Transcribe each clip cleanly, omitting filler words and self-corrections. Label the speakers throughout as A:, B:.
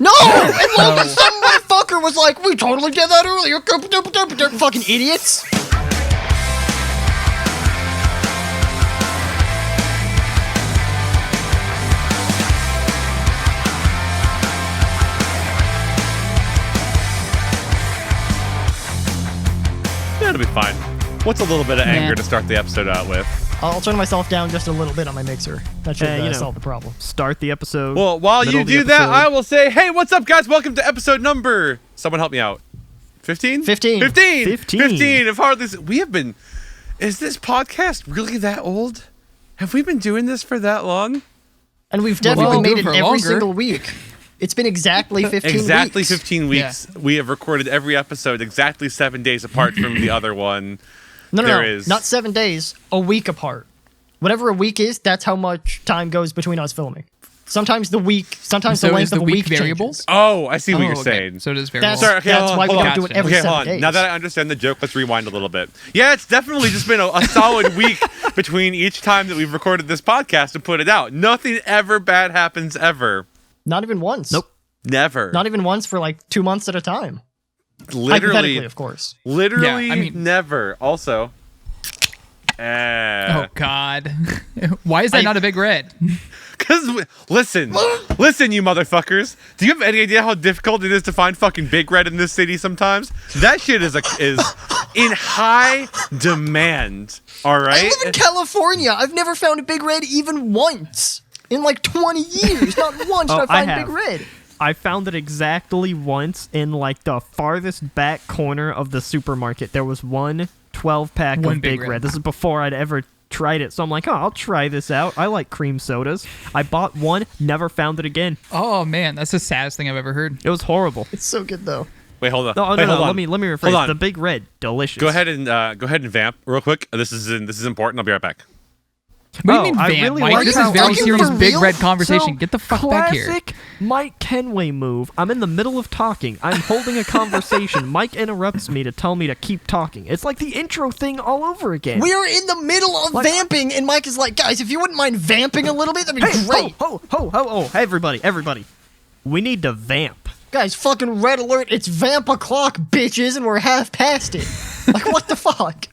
A: No! And like, some motherfucker was like, we totally did that earlier. Fucking idiots.
B: It'll be fine. What's a little bit of anger to start the episode out with?
A: I'll turn myself down just a little bit on my mixer. That should solve the problem.
C: Start the episode.
B: Well, while you do that, I will say, hey, what's up, guys? Welcome to episode number... Someone help me out. 15?
A: 15.
B: 15 of Hardly... We have been... Is this podcast really that old? Have we been doing this for that long?
A: And we've definitely made it every single week. It's been exactly 15 weeks.
B: Exactly 15 weeks. Yeah. We have recorded every episode exactly 7 days apart from the other one.
A: No, not 7 days. A week apart. Whatever a week is, that's how much time goes between us filming. Sometimes the length of a week variables.
B: Changes. Oh, I see what you're saying.
D: So it is variables.
A: That's why we don't do it every 7 days.
B: Now that I understand the joke, let's rewind a little bit. Yeah, it's definitely just been a solid week between each time that we've recorded this podcast and put it out. Nothing ever bad happens ever.
A: Not even once.
C: Nope.
B: Never.
A: Not even once for like 2 months at a time.
B: Literally,
A: of course.
B: Literally, never. Also,
D: oh God, why is that not a big red?
B: Because listen, you motherfuckers. Do you have any idea how difficult it is to find fucking Big Red in this city? Sometimes that shit is in high demand. All right.
A: I live in California. I've never found a Big Red even once in like 20 years. Not once did I find Big Red.
C: I found it exactly once in like the farthest back corner of the supermarket. There was one 12-pack of Big Red. This is before I'd ever tried it. So I'm like, I'll try this out. I like cream sodas. I bought one, never found it again.
D: Oh man, that's the saddest thing I've ever heard.
C: It was horrible.
A: It's so good though.
B: Wait, hold on.
C: No,
B: hold on.
C: Let me rephrase. The Big Red, delicious.
B: Go ahead and vamp real quick. This is important. I'll be right back.
D: What do you mean vamp?
C: Really
D: Mike, this is very serious Big Red conversation. Get the fuck back here.
C: Classic Mike Kenway move. I'm in the middle of talking. I'm holding a conversation. Mike interrupts me to tell me to keep talking. It's like the intro thing all over again.
A: We are in the middle of vamping, and Mike is like, guys, if you wouldn't mind vamping a little bit, that'd be great.
C: Hey, everybody. We need to vamp.
A: Guys, fucking red alert. It's vamp o'clock, bitches, and we're half past it. Like, what the fuck?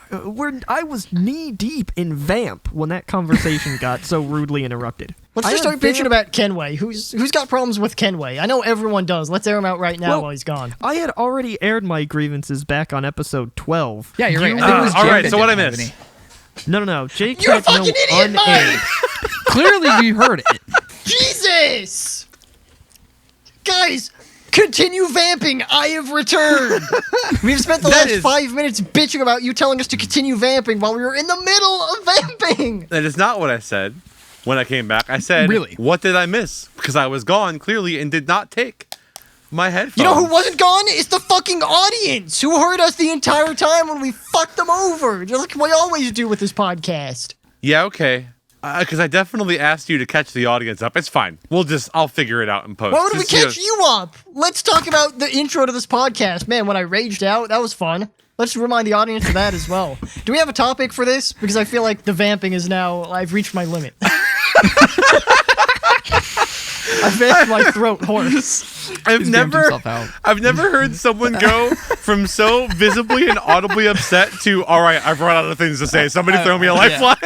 C: I was knee deep in vamp when that conversation got so rudely interrupted.
A: Let's just start bitching about Kenway. Who's got problems with Kenway? I know everyone does. Let's air him out right now while he's gone.
C: I had already aired my grievances back on episode 12.
D: Yeah, you're right.
B: All right, so what I missed?
C: No. Jake
A: You're a
C: had
A: fucking
C: no
A: idiot, Mike!
D: Clearly, you heard it.
A: Jesus! Guys, continue vamping. I have returned. We've spent the last 5 minutes bitching about you telling us to continue vamping while we were in the middle of vamping.
B: That is not what I said when I came back. I said,
D: really?
B: What did I miss? Because I was gone, clearly, and did not take my headphones.
A: You know who wasn't gone? It's the fucking audience who heard us the entire time when we fucked them over. Just like we always do with this podcast.
B: Yeah, okay. Because I definitely asked you to catch the audience up. It's fine. I'll figure it out in post.
A: Why would we catch you up? Let's talk about the intro to this podcast. Man, when I raged out, that was fun. Let's remind the audience of that as well. Do we have a topic for this? Because I feel like the vamping is now, I've reached my limit. I've made my throat hoarse.
B: I've never heard someone go from so visibly and audibly upset to, all right, I've run out of things to say. Somebody throw me a lifeline.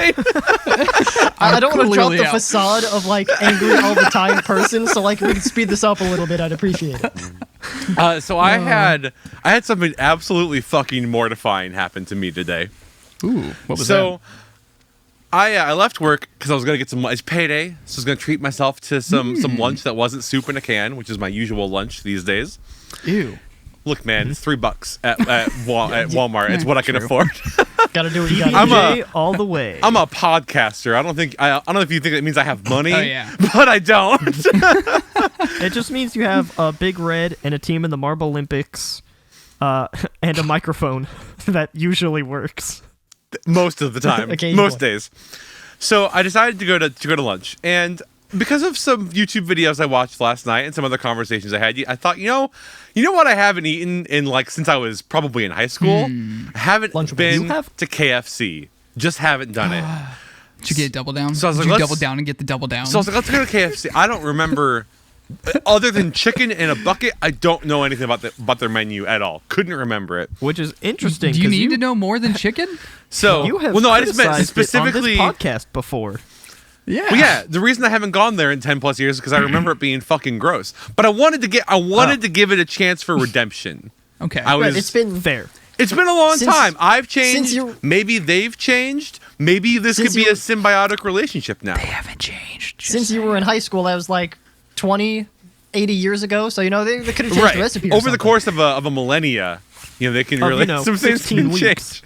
A: I don't want to drop the facade of like angry all the time person, so like if we could speed this up a little bit, I'd appreciate it.
B: So I had something absolutely fucking mortifying happen to me today.
D: Ooh, what was that?
B: I left work because I was going to get some. It's payday, so I was going to treat myself to some lunch that wasn't soup in a can, which is my usual lunch these days.
D: Ew.
B: Look, man, it's $3 at Walmart. It's what I can afford.
A: Gotta do what you gotta do.
C: All the way.
B: I'm a podcaster. I don't know if you think it means I have money,
D: but
B: I don't.
C: It just means you have a Big Red and a team in the Marble Olympics, and a microphone that usually works.
B: Most of the time. Most days. So I decided to go to lunch, and because of some YouTube videos I watched last night and some other conversations I had, I thought, you know what I haven't eaten in like since I was probably in high school? I haven't been to KFC. Just haven't done it.
D: Did you get a double down?
B: So I was like,
D: Did you double down and get the double down?
B: So I was like, let's go to KFC. I don't remember Other than chicken in a bucket, I don't know anything about their menu at all. Couldn't remember it.
C: Which is interesting.
D: Do you need to know more than chicken?
C: So, you have I just meant specifically on this podcast before.
D: Yeah.
B: Well, yeah. The reason I haven't gone there in 10 plus years is because I remember it being fucking gross. But I wanted to give it a chance for redemption.
D: Okay.
A: It's been
C: fair.
B: It's been a long time. I've changed. Maybe they've changed. Maybe this could be a symbiotic relationship now.
D: They haven't changed.
A: Since you were in high school, that was like 80 years ago. So, they could have changed the recipe
B: over the course of a millennia. They can really some things can change.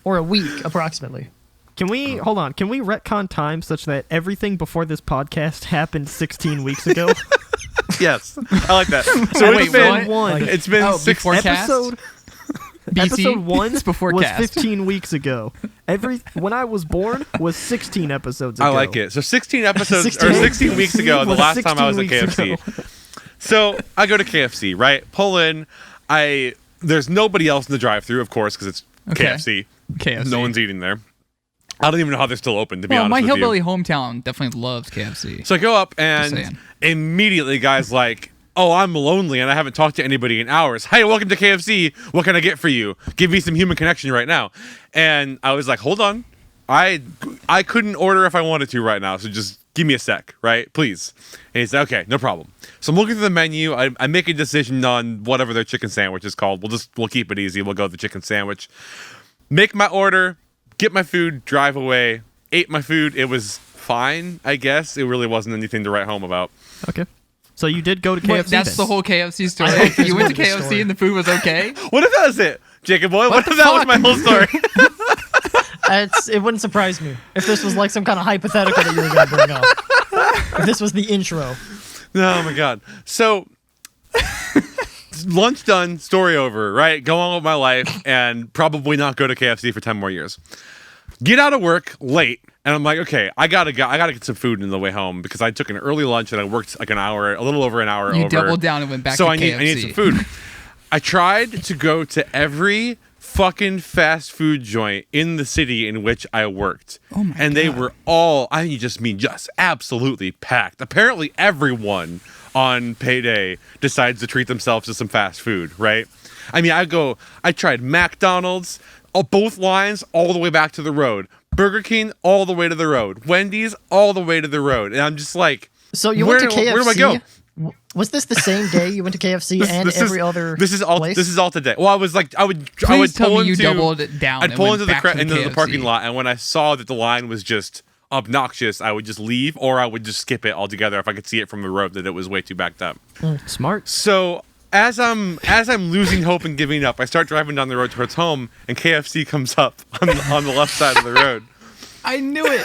A: Or a week, approximately.
C: Can we retcon time such that everything before this podcast happened 16 weeks ago?
B: Yes, I like that. So it's been 6
C: episode. Episode 1
D: before
C: was
D: cast.
C: 15 weeks ago. When I was born was 16 episodes ago.
B: I like it. So 16 episodes or 16 weeks ago, the last time I was at KFC. So I go to KFC, right? Pull in. There's nobody else in the drive-thru, of course, because it's KFC. No one's eating there. I don't even know how they're still open, to be honest with you.
D: My hillbilly hometown definitely loves KFC.
B: So I go up, and immediately, guys like, oh, I'm lonely, and I haven't talked to anybody in hours. Hey, welcome to KFC. What can I get for you? Give me some human connection right now. And I was like, hold on. I couldn't order if I wanted to right now, so just give me a sec, right? Please. And he said, okay, no problem. So I'm looking through the menu. I make a decision on whatever their chicken sandwich is called. We'll keep it easy. We'll go with the chicken sandwich. Make my order. Get my food, drive away, ate my food. It was fine, I guess. It really wasn't anything to write home about.
C: Okay. So you did go to KFC.
D: Wait, that's the whole KFC story. You went to KFC and the food was okay?
B: What if that was it, Jacob boy? What if that was my whole story?
A: It wouldn't surprise me if this was like some kind of hypothetical that you were going to bring up. If this was the intro.
B: Oh my God. So lunch done, story over, right? Go on with my life and probably not go to KFC for 10 more years. Get out of work late, and I'm like, okay, I gotta get some food on the way home because I took an early lunch and I worked like a little over an hour.
D: You doubled down and went back to KFC.
B: So I need some food. I tried to go to every fucking fast food joint in the city in which I worked.
D: Oh my God.
B: They were all, just absolutely packed. Apparently everyone on payday decides to treat themselves to some fast food, right? I mean, I tried McDonald's, both lines all the way back to the road. Burger King all the way to the road. Wendy's all the way to the road. And I'm just like,
A: so you went to KFC?
B: Where do I go?
A: Was this the same day you went to KFC every other
B: This is all today. Well, I was like, I would
D: pull into the
B: parking lot, and when I saw that the line was just obnoxious, I would just leave, or I would just skip it altogether if I could see it from the road that it was way too backed up.
C: Smart.
B: So as I'm losing hope and giving up, I start driving down the road towards home, and KFC comes up on the left side of the road.
D: I knew it.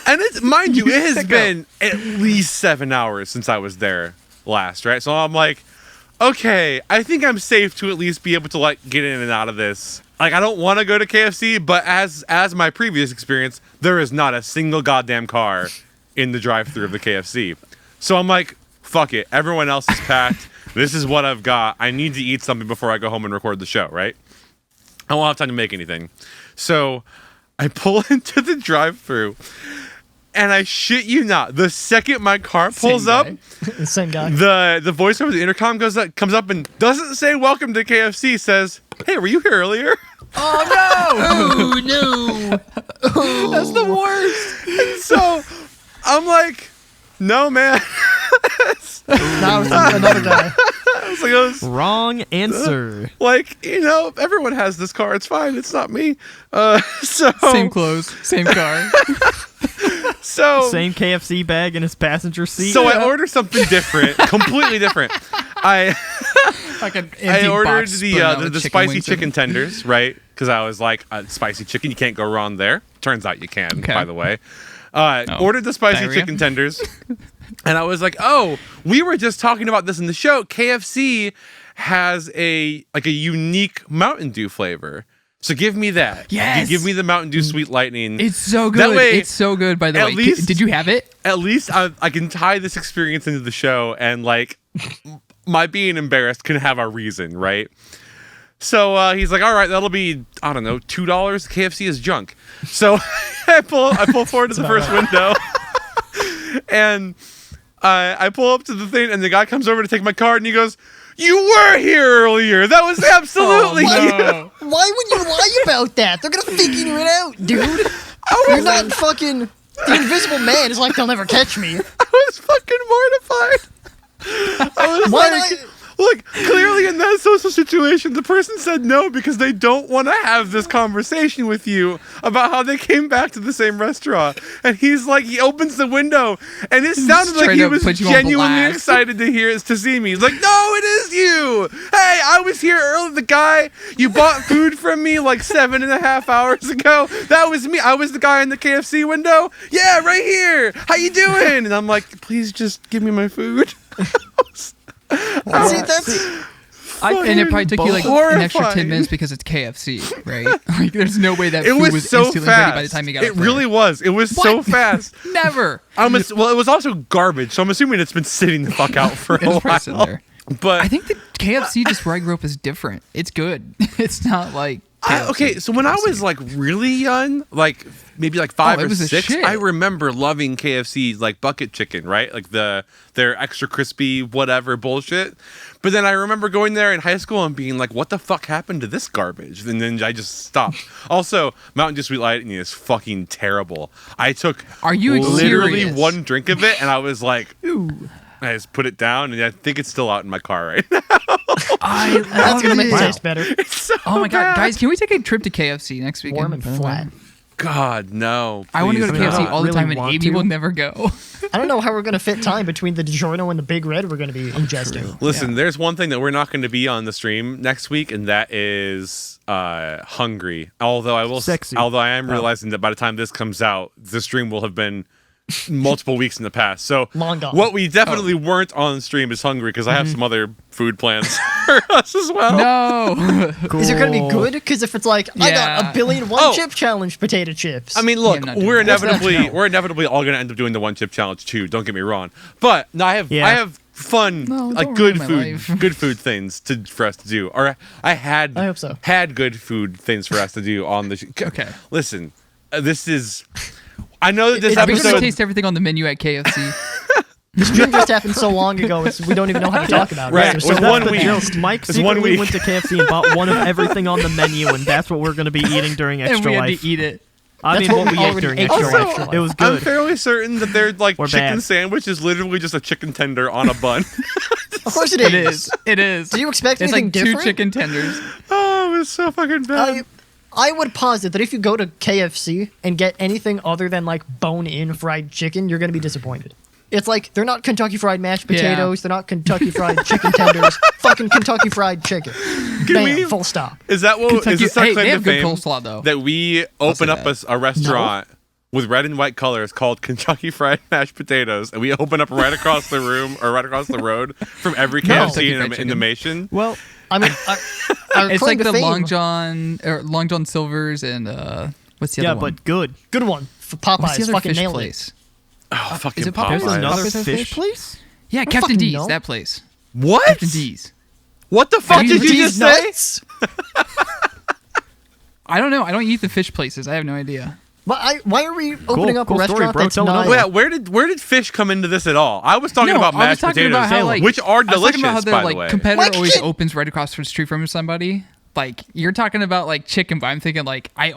B: And mind you, it has been at least 7 hours since I was there last, right? So I'm like, okay, I think I'm safe to at least be able to like get in and out of this. Like, I don't want to go to KFC, but as my previous experience, there is not a single goddamn car in the drive-thru of the KFC. So I'm like, fuck it. Everyone else is packed. This is what I've got. I need to eat something before I go home and record the show, right? I won't have time to make anything. So I pull into the drive-thru, and I shit you not, the second my car pulls up,
A: the same guy.
B: The voice over the intercom comes up and doesn't say welcome to KFC, says, hey, were you here earlier?
D: Oh no!
A: Oh no!
D: That's the worst.
B: And so I'm like, no, man.
A: That was another guy.
C: Wrong answer.
B: Everyone has this car. It's fine. It's not me.
D: Same clothes, same car.
C: Same KFC bag in his passenger seat.
B: So I ordered something different, completely different. I ordered the spicy chicken tenders, right? Because I was like, spicy chicken, you can't go wrong there. Turns out you can, by the way. Ordered the spicy chicken tenders. And I was like, oh, we were just talking about this in the show. KFC has a unique Mountain Dew flavor. So give me that.
D: Yes.
B: Give me the Mountain Dew Sweet Lightning.
D: It's so good. That way, it's so good, by the way. Did you have it?
B: At least I can tie this experience into the show, and my being embarrassed can have a reason, right? So he's like, all right, that'll be, I don't know, $2. KFC is junk. So I pull forward to the first window, and I pull up to the thing, and the guy comes over to take my card, and he goes, "You were here earlier. That was absolutely you."
A: Why would you lie about that? They're gonna figure it out, dude. You're not fucking. The Invisible Man is like they'll never catch me.
B: I was fucking mortified. I was look, clearly in that social situation, the person said no because they don't want to have this conversation with you about how they came back to the same restaurant. And he's like, he opens the window, and it sounded like he was genuinely excited to see me. He's like, "No, it is you. Hey, I was here earlier. The guy you bought food from me like 7.5 hours ago. That was me. I was the guy in the KFC window. Yeah, right here. How you doing?" And I'm like, "Please just give me my food."
A: See, that's.
D: And it probably took you like an extra 10 minutes because it's KFC, right? Like, there's no way that food was so instantly ready by the time you got it.
B: It really was. It was so fast.
D: Never.
B: Well, it was also garbage, so I'm assuming it's been sitting the fuck out for a while.
D: There.
B: But
D: I think the KFC just where I grew up is different. It's good. It's not like
B: okay, so when I was like really young, like maybe like 5 or 6, I remember loving KFC like bucket chicken, right? Like their extra crispy whatever bullshit. But then I remember going there in high school and being like, "What the fuck happened to this garbage?" And then I just stopped. Also, Mountain Dew Sweet Lightning is fucking terrible. I took literally one drink of it and I was like, "Ooh." I just put it down, and I think it's still out in my car right now.
A: That's gonna make it taste better.
B: It's so
D: my god, guys! Can we take a trip to KFC next weekend?
A: Warm and flat.
B: God, no.
D: I want to go to KFC all the time, and Amy will never go.
A: I don't know how we're gonna fit time between the DiGiorno and the Big Red we're gonna be ingesting.
B: Listen, there's one thing that we're not going to be on the stream next week, and that is hungry. Although I am realizing that by the time this comes out, the stream will have been multiple weeks in the past. So
A: long gone.
B: What we definitely weren't on stream is hungry because I have some other food plans for us as well.
D: No.
A: Cool. Is it going to be good? Because if it's like, I got a billion chip challenge potato chips.
B: I mean, look, we're inevitably all going to end up doing the 1 chip challenge too. Don't get me wrong. But no, I have fun, like good food things for us to do. Or I hope so. Had good food things for us to do on the
D: Okay.
B: Listen, this is. I know that this
D: episode.
B: We're
D: gonna taste everything on the menu at KFC.
A: The stream just happened so long ago, we don't even know how to talk about it.
B: Right, it was 1 week.
C: Mike secretly went to KFC and bought one of everything on the menu, and that's what we're going to be eating during Extra Life.
D: And we had to eat it.
C: I mean, what we ate during Extra Life. It was good.
B: I'm fairly certain that their chicken sandwich is literally just a chicken tender on a bun.
A: Of course it is.
D: It is.
A: Do you expect anything
D: different?
A: It's like
D: 2 chicken tenders.
B: Oh, it was so fucking bad.
A: I would posit that if you go to KFC and get anything other than like bone-in fried chicken, you're going to be disappointed. It's like they're not Kentucky Fried mashed potatoes. They're not Kentucky Fried chicken tenders. Fucking Kentucky Fried chicken. Bam, full stop.
B: Is that what? Is this our claim
D: they have
B: to
D: good
B: fame?
D: Coleslaw, though.
B: That we open up a restaurant with red and white colors called Kentucky Fried Mashed Potatoes, and we open up right across the room or right across the road from every KFC in the nation.
C: Well,
A: I mean,
D: it's like the Long John Silver's and what's the other one?
A: Yeah, but good one for Popeyes.
D: What's the other
A: fucking
D: fish
A: nailed
D: place?
A: It.
B: Oh, fucking
D: is it Popeyes?
C: There's another
D: Popeyes
C: fish place?
D: Yeah, Captain D's. That place.
B: What?
D: Captain D's.
B: What the fuck did you just say?
D: I don't know. I don't eat the fish places. I have no idea.
A: Why are we opening up a restaurant that's not...
B: Wait, where did fish come into this at all? I was talking about mashed potatoes, which are delicious, by the way.
D: Competitor always opens right across the street from somebody. Like, you're talking about, like, chicken, but I'm thinking, like, I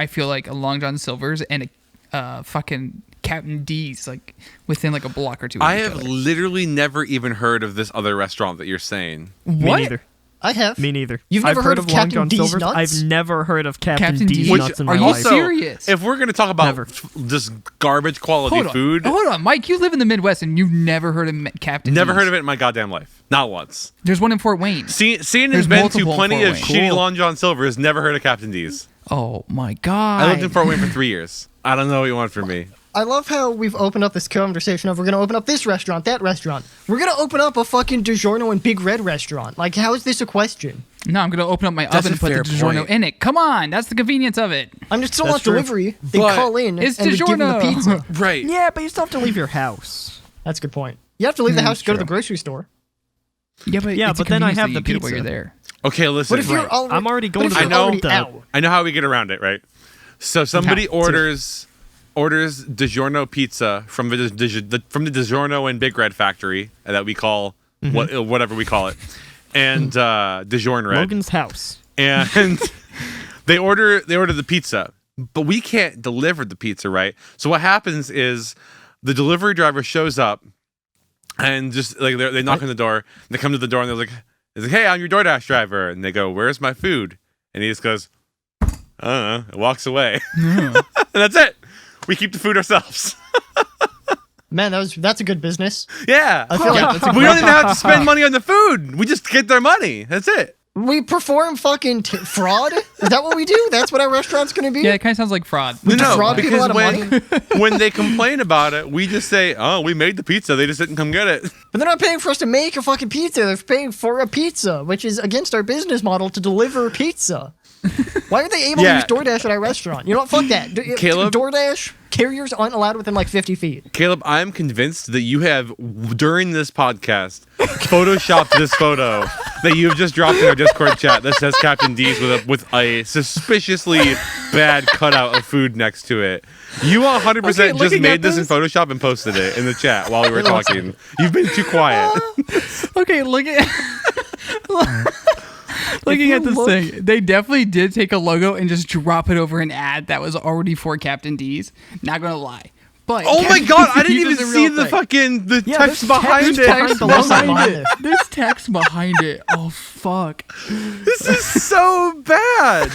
D: feel like a Long John Silver's and a fucking Captain D's, like, within, like, a block or two of
B: I have literally never even heard of this other restaurant that you're saying.
C: What? Me neither.
A: I have.
C: Me neither.
A: You've never heard of
C: Long
A: Captain
C: John
A: D's
C: Silver's?
A: nuts?
C: I've never heard of Captain D's nuts in my life.
D: Are you serious?
B: If we're going to talk about just garbage quality food...
D: Hold on, Mike. You live in the Midwest and you've never heard of Captain D's?
B: Never heard of it in my goddamn life. Not once.
D: There's one in Fort Wayne.
B: Seeing has been to plenty of shitty Long John Silver's, never heard of Captain D's.
D: Oh, my God.
B: I lived in Fort Wayne for 3 years. I don't know what you want from me.
A: I love how we've opened up this conversation of we're going to open up this restaurant, that restaurant. We're going to open up a fucking DiGiorno and Big Red restaurant. Like, how is this a question?
D: No, I'm going to open up my oven and put the DiGiorno in it. Come on. That's the convenience of it.
A: I'm just still on delivery. They call in and we give them the pizza.
B: Right.
C: Yeah, but you still have to leave your house.
A: That's a good point. You have to leave the house to go to the grocery store.
D: Yeah, but
C: then I have the pizza
D: while you're there.
B: Okay, listen.
A: But if you're
C: I'm already going to
B: I know how we get around it, right? So somebody orders orders DiGiorno pizza from the DiGiorno and Big Red factory that we call whatever we call it, and DiGiorno Red.
C: Logan's house.
B: And they order the pizza, but we can't deliver the pizza, right? So what happens is the delivery driver shows up and just like they knock on the door. They come to the door and they're like, "Hey, I'm your DoorDash driver." And they go, "Where's my food?" And he just goes, "I don't know," and walks away. And that's it. We keep the food ourselves.
A: Man, that's a good business.
B: Yeah.
A: I feel like
B: we don't even have to spend money on the food. We just get their money. That's it.
A: We perform fucking fraud? Is that what we do? That's what our restaurant's going to be?
D: Yeah, it kind of sounds like fraud.
A: We defraud people out of money?
B: When they complain about it, we just say, "Oh, we made the pizza. They just didn't come get it."
A: But they're not paying for us to make a fucking pizza. They're paying for a pizza, which is against our business model to deliver pizza. Why are they able to use DoorDash at our restaurant? You know what? Fuck that.
B: Caleb?
A: DoorDash carriers aren't allowed within like 50 feet.
B: Caleb, I'm convinced that you have, during this podcast, photoshopped this photo that you've just dropped in our Discord chat that says Captain D's with a suspiciously bad cutout of food next to it. You 100% just made this in Photoshop and posted it in the chat while we were talking. You've been too quiet.
D: Okay, look at... Looking at this thing, they definitely did take a logo and just drop it over an ad that was already for Captain D's. Not gonna lie. But
B: oh my god, I didn't even see the fucking text behind it.
D: There's text behind it. Oh fuck.
B: This is so bad.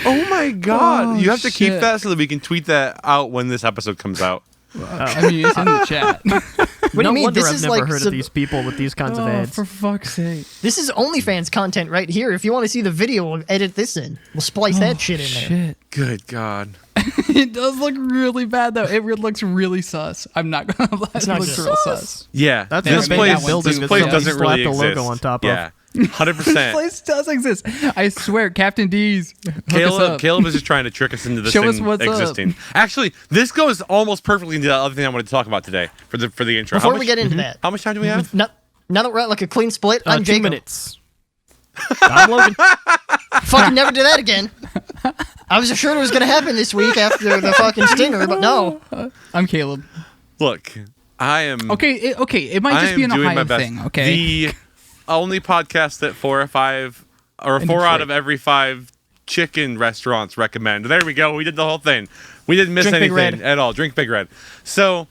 B: Oh my god. You have to keep that so that we can tweet that out when this episode comes out.
D: I mean, it's in the chat.
A: What do you mean?
C: Wonder
A: This
C: I've
A: is
C: never
A: like
C: heard of these people with these kinds of ads.
D: For fuck's sake.
A: This is OnlyFans content right here. If you want to see the video, we'll edit this in. We'll splice that shit in there.
B: Good god.
D: It does look really bad though. It looks really sus. I'm not gonna lie.
A: It's not
D: looks
A: good.
D: real sus.
B: Yeah,
C: That's
B: this
C: the
B: place,
C: building
B: this place
C: that
B: doesn't really
C: slapped a
B: exist.
C: logo on top of.
B: Yeah, 100%.
D: This place does exist. I swear, Captain D's. Hook us up.
B: Caleb is just trying to trick us into this
D: Show
B: thing
D: us what's
B: existing. Actually, this goes almost perfectly into the other thing I wanted to talk about today for the intro.
A: Before we get into that,
B: how much time do we have?
A: now that we're at like a clean split, I'm
C: 2
A: Jacob.
C: minutes. I'm Logan.
A: Fucking never do that again. I was assured it was going to happen this week after the fucking stinger, but no.
D: I'm Caleb.
B: Look, I am.
D: Okay, it might just be an Ohio thing. Okay.
B: The only podcast that 4 out of every 5 chicken restaurants recommend. There we go. We did the whole thing. We didn't miss
A: Drink Big
B: anything
A: Red.
B: at all. Drink Big Red. So,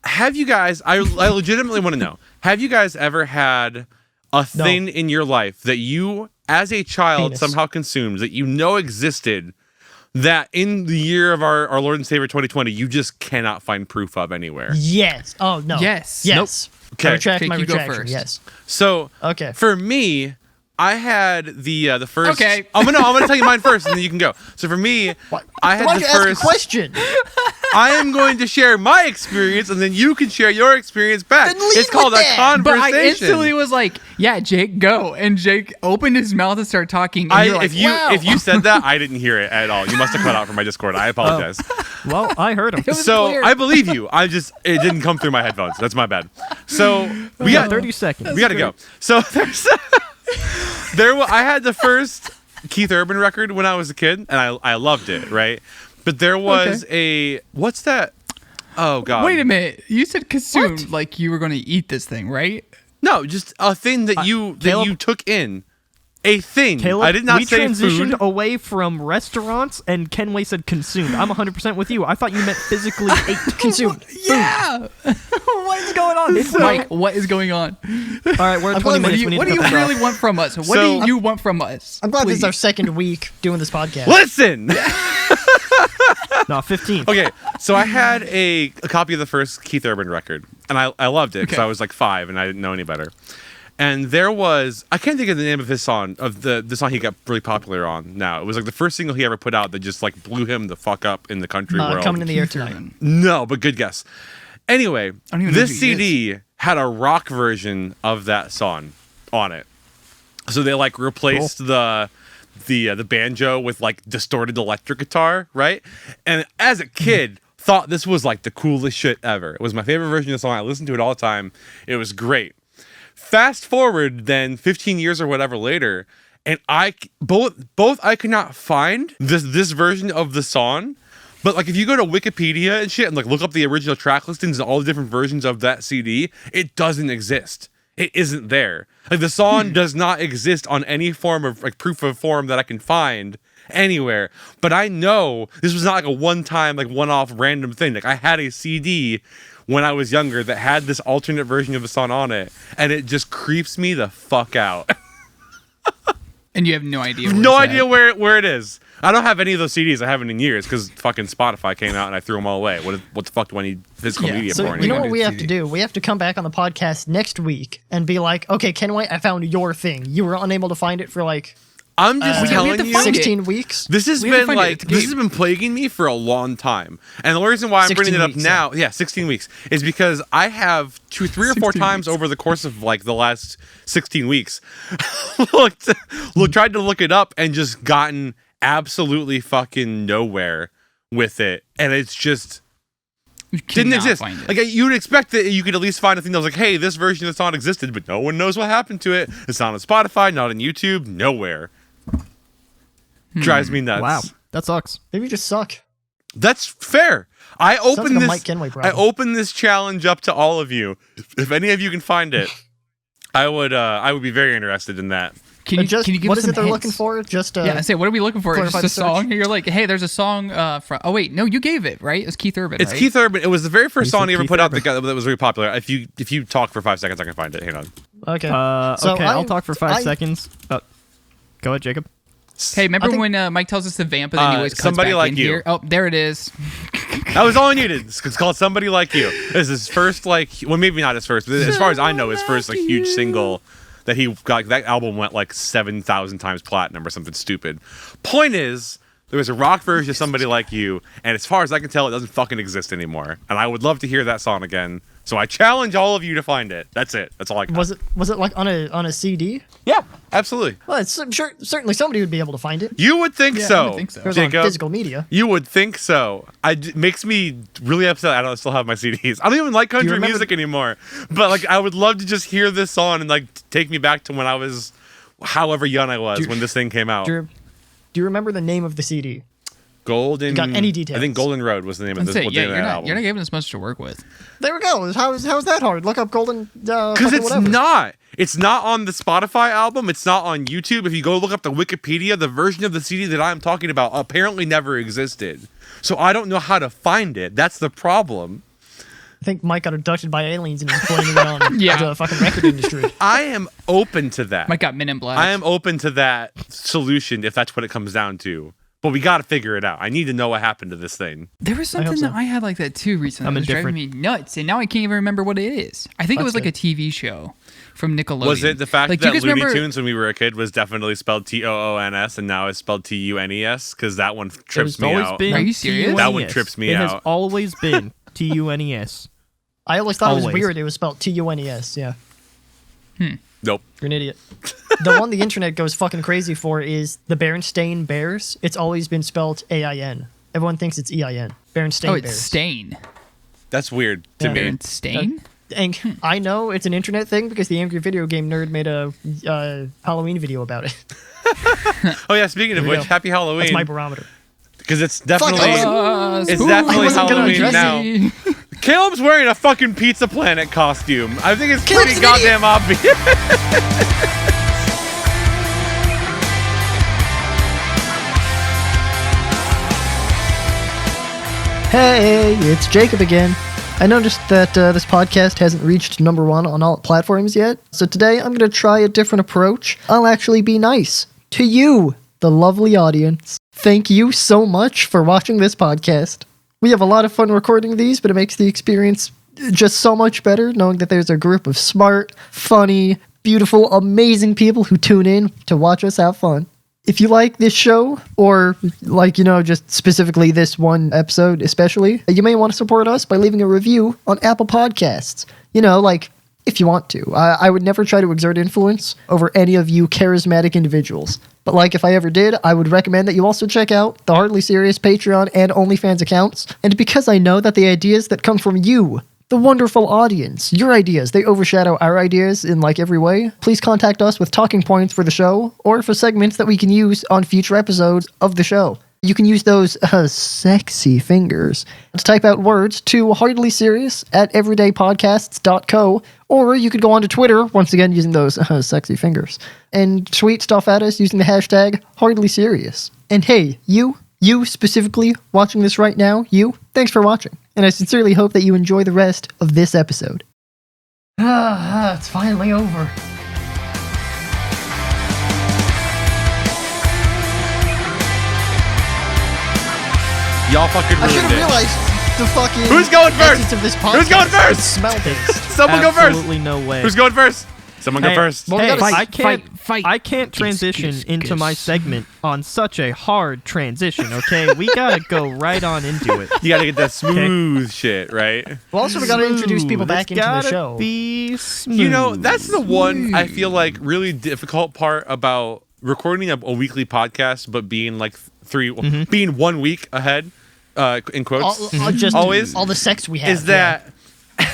B: have you guys? I legitimately want to know. Have you guys ever had a thing in your life that you, as a child, somehow consumed that you know existed, that in the year of our Lord and Savior 2020 you just cannot find proof of anywhere?
A: Yes. Oh, no.
D: Yes.
A: Yes.
B: Nope. Okay.
A: I retract my
D: You go
A: retraction.
D: first.
A: Yes.
B: So,
A: Okay.
B: for me, I had the first.
D: Okay.
B: I'm gonna tell you mine first, and then you can go. So for me, I had
A: Why'd
B: the
A: you ask
B: first.
A: a question?
B: I am going to share my experience, and then you can share your experience back.
A: Then lead
B: It's called
A: with
B: a
A: that.
B: conversation.
D: But I instantly was like, "Yeah, Jake, go!" And Jake opened his mouth and started talking. And you're like,
B: if you said that, I didn't hear it at all. You must have cut out from my Discord. I apologize.
C: Well, I heard him.
B: So
D: clear.
B: I believe you. It didn't come through my headphones. That's my bad. So we got
C: 30 seconds.
B: We got to go. So I had the first Keith Urban record when I was a kid, and I loved it, right? But there was what's that? Oh god!
D: Wait a minute. You said consumed, like you were going to eat this thing, right?
B: No, just a thing that you took in. A thing.
C: Caleb,
B: I did not
C: we
B: say
C: transitioned
B: food.
C: away from restaurants, and Kenway said consumed. I'm 100% with you. I thought you meant physically ate.
A: Consumed.
D: Yeah.
C: What is going on?
D: Mike, what is going on?
C: All right, we're at 20 minutes. We need
D: What
C: to
D: do you
C: cut this
D: really
C: off.
D: want from us? What do you want from us?
A: I'm glad this is
D: Please.
A: our second week doing this podcast.
B: Listen.
C: No, 15.
B: Okay, so I had a copy of the first Keith Urban record, and I loved it because
D: Okay.
B: I was like 5 and I didn't know any better. And there was, I can't think of the name of his song, of the song he got really popular on now. It was like the first single he ever put out that just like blew him the fuck up in the country world.
A: Coming in the air tonight.
B: No, but good guess. Anyway,
D: don't even know
B: this
D: who he
B: CD had a rock version of that song on it. So they like replaced the banjo with like distorted electric guitar, right? And as a kid, thought this was like the coolest shit ever. It was my favorite version of the song. I listened to it all the time. It was great. Fast forward then 15 years or whatever later, and I both I could not find this version of the song, But like if you go to Wikipedia and shit and like look up the original track listings and all the different versions of that CD, it doesn't exist. It isn't there. Like the song does not exist on any form of like proof of form that I can find anywhere. But I know this was not like a one-time, like one-off random thing. Like I had a CD when I was younger that had this alternate version of the song on it, and it just creeps me the fuck out.
D: And you have no idea.
B: No idea where it is. I don't have any of those CDs. I haven't in years because fucking Spotify came out and I threw them all away. What the fuck do I need physical media
A: so
B: for?
A: You know what we have to do? We have to come back on the podcast next week and be like, okay, Kenway, I found your thing. You were unable to find it for like
B: I'm just telling you,
A: 16 weeks.
B: This has been plaguing me for a long time, and the reason why I'm bringing it up now, 16 weeks, is because I have 3 or 4 times over the course of like the last 16 weeks, tried to look it up and just gotten absolutely fucking nowhere with it, and it's just didn't exist. Like you'd expect that you could at least find a thing that was like, hey, this version of the song existed, but no one knows what happened to it. It's not on Spotify, not on YouTube, nowhere. Drives me nuts.
C: Wow, that sucks.
A: Maybe you just suck.
B: That's fair. I open
A: like
B: this challenge up to all of you. If any of you can find it, I would be very interested in that.
D: Can you give
A: what
D: us
A: is it they're
D: hints?
A: looking for? Just
D: I say, what are we looking for? Just a song? You're like, hey, there's a song from. Oh wait, no, you gave it right. It's Keith Urban.
B: It's
D: right?
B: Keith Urban. It was the very first song he ever put out that was very popular. If you talk for 5 seconds, I can find it. Hang on.
A: Okay.
C: Okay, I'll talk for 5 seconds. Go ahead, Jacob.
D: Hey, remember when Mike tells us to vamp and then he always cuts
B: Somebody
D: back
B: Like
D: in
B: You.
D: here? Oh, there it is.
B: That was all I needed. It's called Somebody Like You. This is his first, well, maybe not his first, but as far as I know, his first huge single that he got. That album went like 7,000 times platinum or something stupid. Point is, there was a rock version of Somebody Like You, and as far as I can tell, it doesn't fucking exist anymore. And I would love to hear that song again. So I challenge all of you to find it. That's it. That's all I got.
A: Was it like on a CD?
B: Yeah, absolutely.
A: Well, I'm sure certainly somebody would be able to find it.
B: You would think so.
D: I would think so.
A: It was on
B: Jacob,
A: physical media.
B: You would think so. It makes me really upset. I don't still have my CDs. I don't even like country music anymore. But like, I would love to just hear this song and like take me back to when I was, however young I was when this thing came out.
A: Do you remember the name of the CD?
B: Golden.
A: You got any details?
B: I think Golden Road was the name of this.
D: You're not giving us much to work with.
A: There we go. How's that hard? Look up Golden.
B: Because it's
A: whatever.
B: not. It's not on the Spotify album. It's not on YouTube. If you go look up the Wikipedia, the version of the CD that I'm talking about apparently never existed. So I don't know how to find it. That's the problem.
A: I think Mike got abducted by aliens and he's blaming it on the fucking record industry.
B: I am open to that.
D: Mike got Men in Black.
B: I am open to that solution if that's what it comes down to. But we got to figure it out. I need to know what happened to this thing.
D: There was something that I had like that too recently. It was driving me nuts, and now I can't even remember what it is. I think it was like a TV show from Nickelodeon.
B: Was it the fact
D: like,
B: that Looney Tunes when we were a kid was definitely spelled Toons and now it's spelled Tunes? Because that one trips me out.
D: Are you serious?
B: That one trips me out.
C: It has always been Tunes.
A: I always thought it was weird. It was spelled Tunes. Yeah.
B: Nope.
A: You're an idiot. The one the internet goes fucking crazy for is the Berenstain Bears. It's always been spelled AIN. Everyone thinks it's EIN. Berenstain Bears.
D: Oh, it's Stain.
B: That's weird to me.
D: Berenstain?
A: And I know it's an internet thing because the Angry Video Game Nerd made a Halloween video about it.
B: Oh yeah, speaking of which, happy Halloween.
A: That's my barometer.
B: Because it's definitely
D: it's
B: definitely Halloween now. Caleb's wearing a fucking Pizza Planet costume. I think it's pretty goddamn obvious.
A: Hey, it's Jacob again. I noticed that this podcast hasn't reached #1 on all platforms yet, so today I'm going to try a different approach. I'll actually be nice to you, the lovely audience. Thank you so much for watching this podcast. We have a lot of fun recording these, but it makes the experience just so much better knowing that there's a group of smart, funny, beautiful, amazing people who tune in to watch us have fun. If you like this show, or just specifically this one episode especially, you may want to support us by leaving a review on Apple Podcasts. If you want to. I would never try to exert influence over any of you charismatic individuals. But if I ever did, I would recommend that you also check out the Hardly Serious Patreon and OnlyFans accounts. And because I know that the ideas that come from you, the wonderful audience, your ideas, they overshadow our ideas in every way, please contact us with talking points for the show or for segments that we can use on future episodes of the show. You can use those sexy fingers to type out words to Heartily Serious at everydaypodcasts.co, or you could go onto Twitter, once again using those sexy fingers, and tweet stuff at us using the hashtag Heartily Serious. And hey, you specifically watching this right now, thanks for watching. And I sincerely hope that you enjoy the rest of this episode. It's finally over.
B: Y'all fucking ruined it.
A: I should have realized the fucking...
B: Who's going first?
A: Of this podcast.
B: Who's going first?
A: Smell-based.
B: Someone go first.
C: Absolutely no way.
B: Who's going first? Someone go first.
A: Well,
C: Hey,
A: fight.
C: I can't transition into my segment on such a hard transition, okay? We gotta go right on into it.
B: You gotta get that smooth shit, right?
A: Well, also, we gotta introduce people back into the
C: Gotta
A: show.
C: be smooth.
B: You know, that's the one I feel like really difficult part about recording a weekly podcast, but being like being 1 week ahead, in quotes,
A: Just
B: always
A: all the sex we have.
B: is that.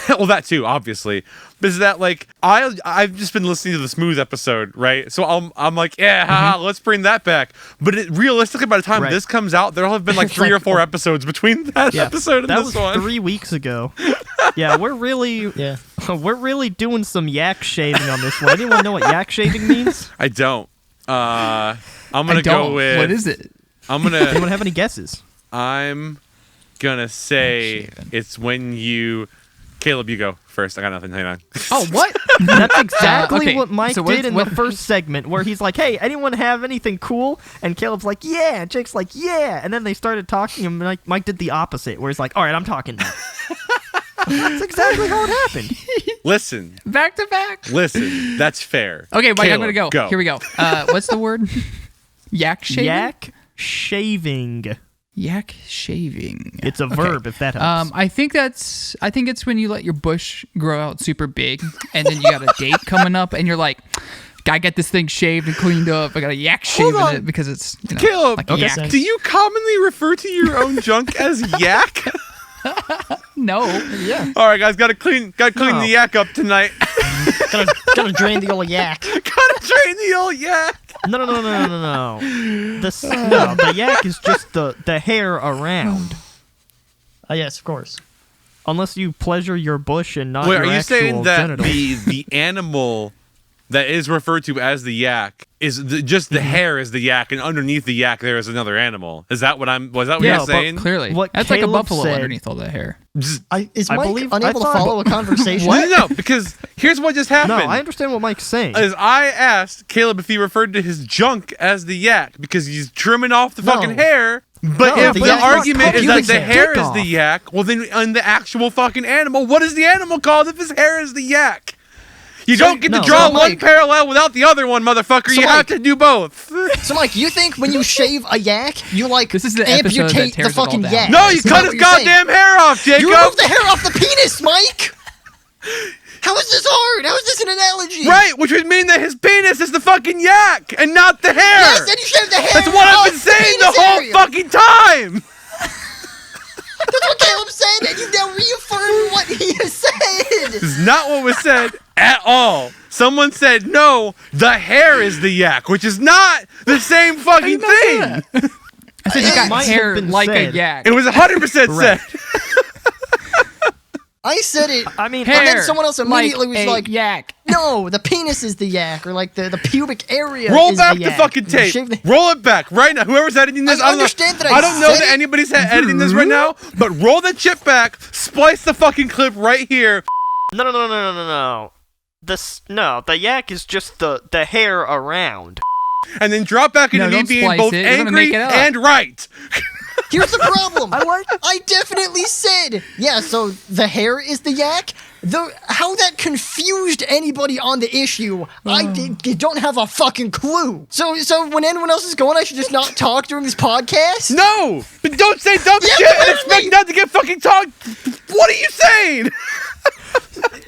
B: Well, that too, obviously. But is that like I've just been listening to the Smooth episode, right? So I'm like, let's bring that back. But realistically, by the time this comes out, there'll have been like three or four episodes between that episode and
C: that
B: this
C: was
B: one.
C: 3 weeks ago. Yeah, we're really doing some yak shaving on this one. Anyone know what yak shaving means?
B: I don't. I'm gonna go with.
D: What is it?
C: Anyone have any guesses?
B: I'm gonna say it's when you. Caleb, you go first. I got nothing. Hang on.
D: Oh, what?
C: That's exactly
D: okay.
C: what Mike
D: So
C: did in
D: what-
C: the first segment, where he's like, hey, anyone have anything cool? And Caleb's like, yeah. And Jake's like, yeah. And then they started talking, and Mike did the opposite, where he's like, all right, I'm talking now. That's exactly how it happened.
B: Listen.
D: Back to back.
B: Listen. That's fair.
D: Okay, Mike, I'm
B: Caleb,
D: gonna go. Here we go. What's the word? Yak shaving.
C: Yak shaving.
D: Yak shaving.
C: It's a verb, if that helps.
D: I think it's when you let your bush grow out super big, and then you got a date coming up, and you're like, gotta get this thing shaved and cleaned up. I got a yak shaving it because it's
B: Caleb,
D: like yak.
B: do you commonly refer to your own junk as yak?
D: No.
A: Yeah.
B: All right, guys, gotta clean the yak up tonight.
A: gotta drain the old yak.
B: Gotta drain the old yak.
C: No. The yak is just the hair around.
A: Yes, of course.
C: Unless you pleasure your bush and not
B: Wait,
C: your
B: are you
C: actual
B: saying that
C: genitals.
B: the animal that is referred to as the yak is just the hair is the yak, and underneath the yak there is another animal? Is that what you're saying?
D: But clearly.
C: What
D: That's like a
C: Caleb
D: buffalo
C: said-
D: underneath all that hair.
A: Is
C: I
A: Mike
C: believe-
A: unable
C: I
A: to
C: thought-
A: follow a conversation?
B: No, because here's what just happened.
C: No, I understand what Mike's saying.
B: Is I asked Caleb if he referred to his junk as the yak because he's trimming off the fucking hair. But
A: No,
B: if
A: the
B: the
A: yak's not
B: argument
A: called
B: is that
A: pubic
B: the
A: hair.
B: hair is the yak, well then on the actual fucking animal, what is the animal called if his hair is the yak? You don't get to draw one
A: Mike,
B: parallel without the other one, motherfucker. You have to do both.
A: So, Mike, you think when you shave a yak, you
D: This is the episode that
A: amputate the
D: tears it all
A: fucking
D: down.
A: yak?
B: No, you
A: Is that
B: cut
A: what
B: his
A: you're saying?
B: goddamn hair off, Jacob.
A: You remove the hair off the penis, Mike. How is this hard? How is this an analogy?
B: Right, which would mean that his penis is the fucking yak and not the hair.
A: Yes, and you shave the hair.
B: That's what I've
A: off
B: been saying the
A: penis
B: whole
A: area.
B: fucking time.
A: That's what Caleb said, and you now reaffirm what he has said.
B: This is not what was said at all. Someone said, no, the hair is the yak, which is not the same fucking thing.
D: I said you got
C: might have
D: hair
C: been
D: like
C: said.
D: a yak.
B: It was 100% said.
A: I said it.
C: I mean,
A: And then someone else immediately was
D: a
A: like,
D: yak.
A: no, the penis is the yak, or like the pubic area
B: Roll
A: is
B: back
A: the
B: the
A: yak.
B: fucking
A: You
B: tape.
A: shave the-
B: Roll it back right now. Whoever's editing this,
A: I
B: I don't
A: understand
B: know.
A: that I
B: I don't know
A: said
B: that
A: it.
B: anybody's editing this right now, but roll the chip back, splice the fucking clip right here.
C: No. The yak is just the hair around.
B: And then drop back into
D: No,
B: me
D: don't
B: being
D: splice
B: both
D: it. You're gonna
B: angry
D: make it up.
B: and right.
A: Here's the problem. I definitely said, yeah, so the hair is the yak. How that confused anybody on the issue, I don't have a fucking clue. So when anyone else is going, I should just not talk during this podcast?
B: No! But don't say dumb
A: Yeah,
B: shit and
A: but
B: expect not to get fucking talked. What are you saying?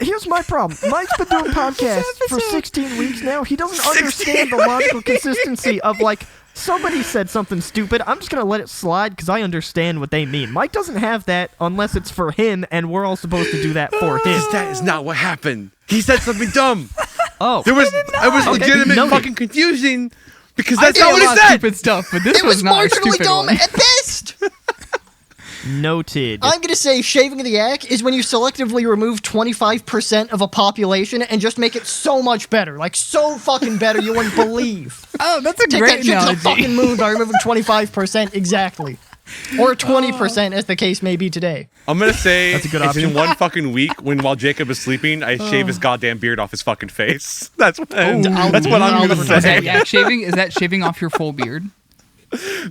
C: Here's my problem. Mike's been doing podcasts for 16 weeks now. He doesn't understand the logical consistency of, like, somebody said something stupid. I'm just going to let it slide because I understand what they mean. Mike doesn't have that unless it's for him, and we're all supposed to do that for him.
B: That is not what happened. He said something dumb.
C: Oh.
B: It was legitimate
C: noted.
B: fucking confusion Because that's not what he said.
D: Stupid stuff, but this
A: It was
D: not a
A: marginally
D: stupid
A: dumb
D: one.
A: at best.
C: Noted.
A: I'm going to say shaving of the yak is when you selectively remove 25% of a population and just make it so much better. Like, so fucking better you wouldn't believe.
D: Oh, that's a
A: Take
D: great
A: that shit to
D: analogy.
A: the fucking moon by removing 25% exactly. Or 20% as the case may be today.
B: I'm gonna say
C: That's a good
B: it's
C: option.
B: in one fucking week while Jacob is sleeping, I shave his goddamn beard off his fucking face. That's what I'm
A: I'll
B: gonna
A: never
D: Is that
B: say.
D: yak shaving? Is that shaving off your full beard?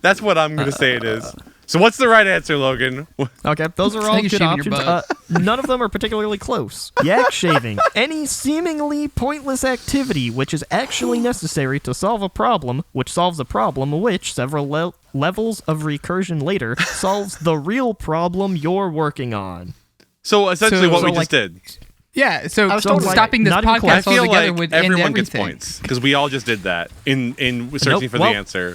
B: That's what I'm gonna say it is. So what's the right answer, Logan?
C: Okay, those are
D: I
C: all
D: think it's
C: good
D: shaving your
C: options. None of them are particularly close. Yak shaving. Any seemingly pointless activity which is actually necessary to solve a problem, which solves a problem which, several levels of recursion later, solves the real problem you're working on.
B: So essentially, what we
C: like-
B: just did.
D: Yeah, so
C: totally
D: stopping this
C: not even close.
B: I
D: podcast
B: feel
D: altogether
B: like
D: would end
B: everyone gets
D: everything.
B: points because we all just did that in searching for
C: Well,
B: the answer.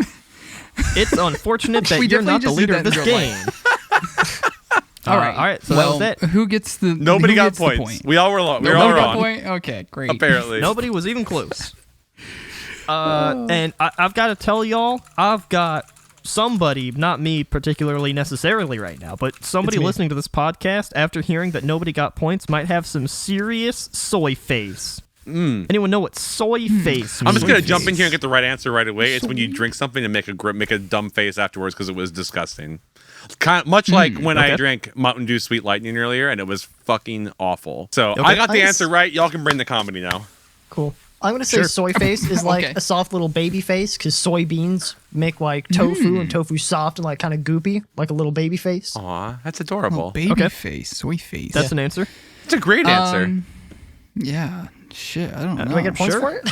C: It's unfortunate that
D: We
C: you're not the
D: definitely
C: leader of
D: just
C: this
D: did that in
C: game.
D: All right.
C: All right, so
D: well,
C: that was it.
D: who gets the
B: Nobody
D: who
B: got
D: gets the
B: points.
D: point?
B: We all were all
D: Nobody got
B: wrong.
D: a point? Okay, great.
B: Apparently,
C: Nobody was even close. And I've got to tell y'all, I've got somebody, not me particularly necessarily right now, but somebody listening to this podcast after hearing that nobody got points might have some serious soy face. Anyone know what soy face means?
B: I'm just gonna jump in here and get the right answer right away. It's when you drink something and make a dumb face afterwards because it was disgusting. Much like when I drank Mountain Dew Sweet Lightning earlier, and it was fucking awful. So I got the answer right. Y'all can bring the comedy now.
A: Cool. I'm gonna say soy face is like
D: Okay.
A: a soft little baby face because soybeans make like tofu and tofu's soft and like kind of goopy, like a little baby face.
B: Aw, that's adorable.
D: Baby face, soy face.
C: That's an answer.
B: It's a great answer.
D: Yeah. Shit, I don't know.
A: Do I get points
C: Sure.
A: for it?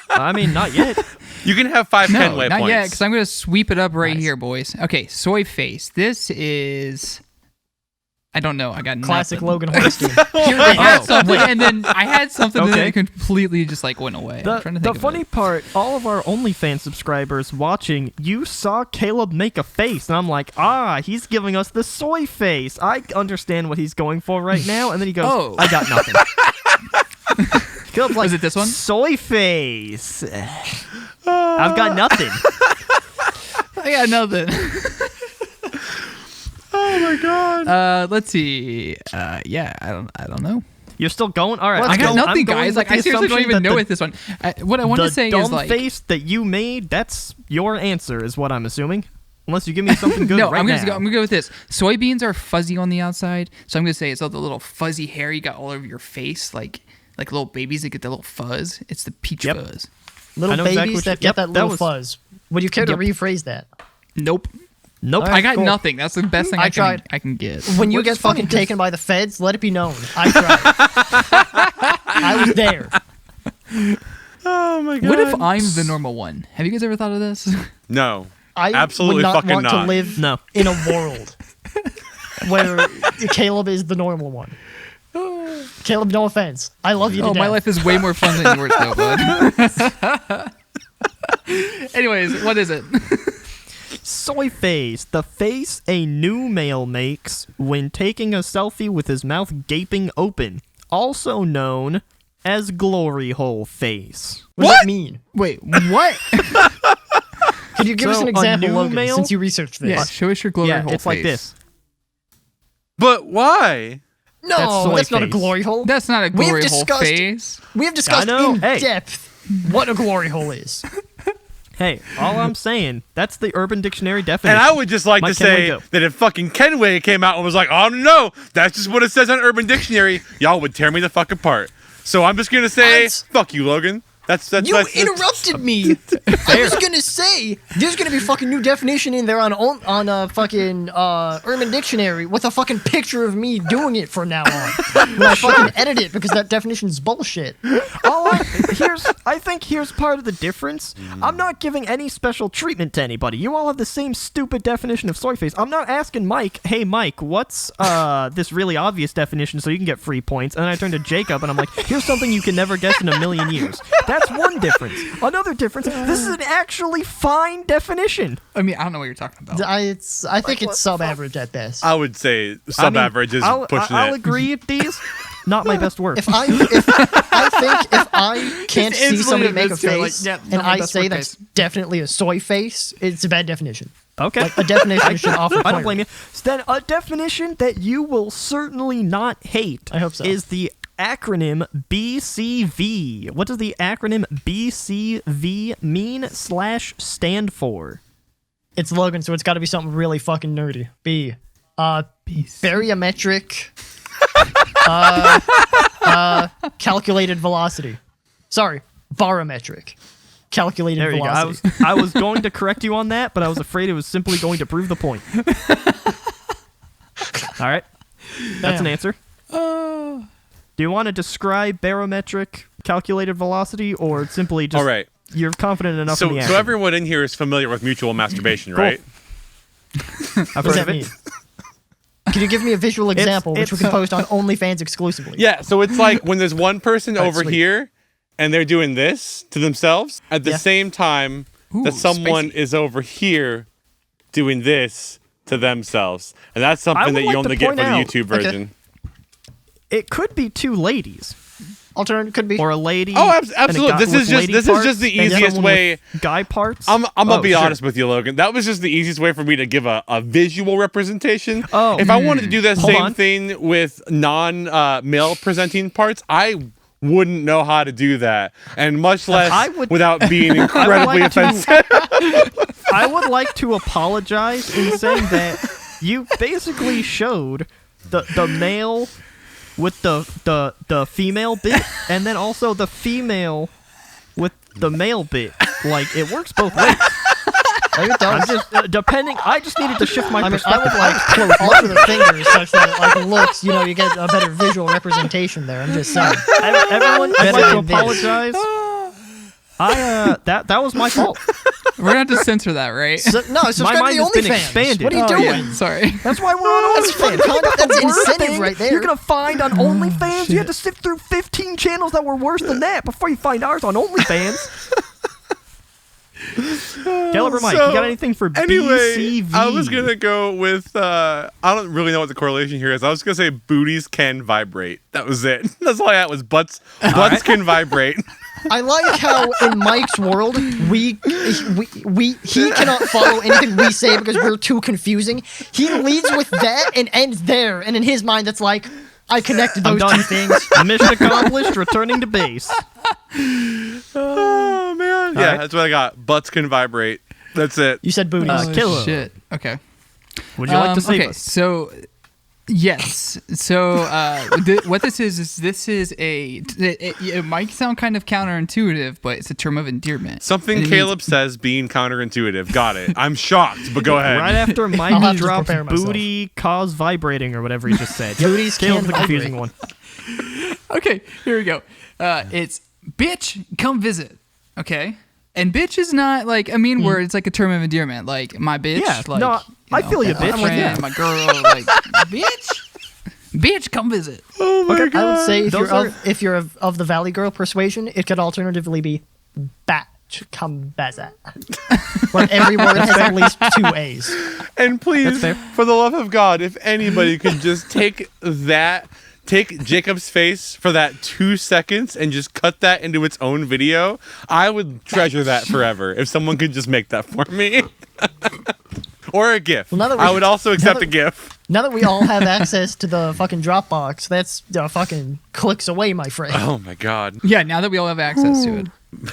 C: I mean, not yet.
B: You can have 5
D: No,
B: Kenway
D: not
B: points.
D: yet, because I'm going to sweep it up right here, boys. Okay, soy face. This is... I don't know. I got
A: Classic
D: nothing.
A: Logan Holstein.
D: I had something, and then I had something, and then
C: Okay.
D: it completely just like went away. I'm trying to
C: The
D: think
C: funny
D: of
C: part, all of our OnlyFans subscribers watching, you saw Caleb make a face, and I'm like, he's giving us the soy face. I understand what he's going for right now, and then he goes,
D: Oh.
C: I got nothing. Caleb's like,
D: Was it this one?
C: Soy face. I've got nothing.
D: it. I got nothing.
B: Oh my god.
D: Let's see. Yeah, I don't know.
C: You're still going? All right.
A: Let's
D: I got
A: go.
D: nothing,
C: I'm going
D: guys.
C: with
D: Like,
C: the
D: I seriously don't
C: assumption
D: even
C: that
D: know
C: the-
D: what this one. What I want
C: the
D: to say
C: dumb
D: is like.
C: face that you made, that's your answer, is what I'm assuming. Unless you give me something good
D: No,
C: right
D: I'm
C: now.
D: gonna go with this. Soybeans are fuzzy on the outside, so I'm gonna say it's all the little fuzzy hair you got all over your face, like little babies that get that little fuzz. It's the peach
C: Yep.
D: fuzz.
A: Little
C: I know
A: babies
C: exactly what
A: that
C: you-
A: get
C: yep,
A: that
C: that
A: little
C: was-
A: fuzz. Would you care to
C: Yep.
A: rephrase that?
D: Nope.
C: Nope.
A: All right.
D: I got
A: cool.
D: nothing. That's the best thing
A: I
D: I
A: tried.
D: can get.
A: When you
C: Which
A: get
C: is funny,
A: fucking
C: 'cause-
A: taken by the feds, let it be known. I tried. I was there.
B: Oh my god.
D: What if I'm the normal one? Have you guys ever thought of this?
B: No.
A: I
B: Absolutely
A: would not
B: fucking
A: want
B: not.
A: to live
C: No.
A: in a world where Caleb is the normal one. Caleb, no offense. I love you to
D: Oh, my
A: death.
D: life is way more fun than yours, though, bud. Anyways, what is it?
C: Soy face, the face a new male makes when taking a selfie with his mouth gaping open, also known as glory hole face.
A: What does that mean?
D: Wait, what?
A: Could you give us
C: So,
A: an
C: a
A: example,
C: new
A: Logan,
C: male?
A: since you researched this?
D: Yeah, show us your glory
C: Yeah,
D: hole
C: it's like
D: face.
C: this.
B: But why?
A: No,
C: soy
A: that's not a
C: face.
A: glory hole.
D: That's not a
A: We have
D: glory hole
A: discussed-
D: face.
A: We have discussed
C: know.
A: in
C: Hey.
A: depth what a glory hole is.
C: Hey, all I'm saying, that's the Urban Dictionary definition.
B: And I would just like
C: Mike,
B: to
C: Kenway,
B: say
C: go.
B: that if fucking Kenway came out and was like, oh no, that's just what it says on Urban Dictionary, y'all would tear me the fuck apart. So I'm just gonna say,
A: What?
B: fuck you, Logan. That's
A: You interrupted me. I was gonna say there's gonna be fucking new definition in there on a fucking Urban Dictionary with a fucking picture of me doing it from now on. When I fucking edit it because that definition's bullshit.
C: I think here's part of the difference. I'm not giving any special treatment to anybody. You all have the same stupid definition of soy face. I'm not asking Mike, hey Mike, what's this really obvious definition so you can get free points? And then I turn to Jacob and I'm like, here's something you can never guess in a million years. That's one difference. Another difference, this is an actually fine definition.
D: I mean, I don't know what you're talking about.
A: I think it's sub-average at best.
B: I would say sub-average is pushing
C: I'll
B: it.
C: agree with these. not my best work.
A: If I can't see somebody make a face and I say that's definitely a soy face, it's a bad definition.
C: Okay.
A: Like, a definition should offer clarity.
C: I don't blame you. So then a definition that you will certainly not hate
A: I hope so.
C: is the acronym BCV. What does the acronym BCV mean / stand for?
A: It's Logan, so it's got to be something really fucking nerdy. Barometric calculated velocity. Sorry, barometric calculated
C: there
A: velocity.
C: You go. I was going to correct you on that, but I was afraid it was simply going to prove the point. All right, that's an answer. Do you want to describe barometric calculated velocity, or simply just?
B: All right.
C: You're confident enough in the
B: So everyone in here is familiar with mutual masturbation, right?
A: What does that mean? Can you give me a visual example, which we can post on OnlyFans exclusively?
B: Yeah, so it's like when there's one person over here, and they're doing this to themselves, at the same time that someone is over here doing this to themselves. And that's something that you only get for the YouTube version.
C: It could be two ladies.
A: Alternate could be.
C: Or a lady.
B: Oh, absolutely. This is just the easiest way.
C: Guy parts.
B: I'm gonna be honest with you, Logan. That was just the easiest way for me to give a visual representation.
C: Oh,
B: if I wanted to do that same thing with non-male presenting parts, I wouldn't know how to do that, and much less without being incredibly offensive.
C: I would like to apologize in saying that you basically showed the male with the female bit, and then also the female with the male bit. Like, it works both ways.
A: It does.
C: Depending, I just needed to shift my perspective.
A: I would close all of the fingers such that it looks, you get a better visual representation there. I'm just saying.
C: Everyone, I'd like to apologize. That was my fault.
D: We're gonna have to censor that, right?
A: No, subscribe to the OnlyFans. What are you doing?
D: Yeah, sorry.
C: That's why we're on OnlyFans.
A: That's incentive right there.
C: You're gonna find on OnlyFans. You had to sift through 15 channels that were worse than that before you find ours on OnlyFans. Caleb or Mike, you got anything for BCV?
B: I was gonna go with I don't really know what the correlation here is. I was gonna say booties can vibrate. That was it. That's all I had was butts can vibrate.
A: I like how in Mike's world he cannot follow anything we say because we're too confusing. He leads with that and ends there, and in his mind that's like, I connected those two things.
C: Mission accomplished. Returning to base.
B: Oh man, that's what I got. Butts can vibrate. That's it.
A: You said booties.
D: Oh, shit. Okay.
C: Would you like to save us?
D: So. Yes. So what this is it might sound kind of counterintuitive, but it's a term of endearment.
B: Something Caleb says being counterintuitive. Got it. I'm shocked, but go ahead.
C: Right after Mike drops booty cause vibrating or whatever he just said.
A: Booties
C: Caleb's the confusing one.
D: Okay, here we go. It's bitch, come visit. Okay? And bitch is not like a mean word. It's like a term of endearment. Like, my bitch.
C: Yeah,
D: like,
C: no, I feel you, bitch.
D: Friend, my girl, like, bitch, come visit.
B: Oh my God.
A: I would say if you're of the Valley Girl persuasion, it could alternatively be batch come visit. Where every word has at least 2 A's.
B: And please, for the love of God, if anybody could just take Jacob's face for that 2 seconds and just cut that into its own video, I would treasure that forever. If someone could just make that for me. Or a GIF. Well, I would also accept a GIF.
A: Now that we all have access to the fucking Dropbox, that's fucking clicks away, my friend.
B: Oh my God.
D: Yeah, now that we all have access to it.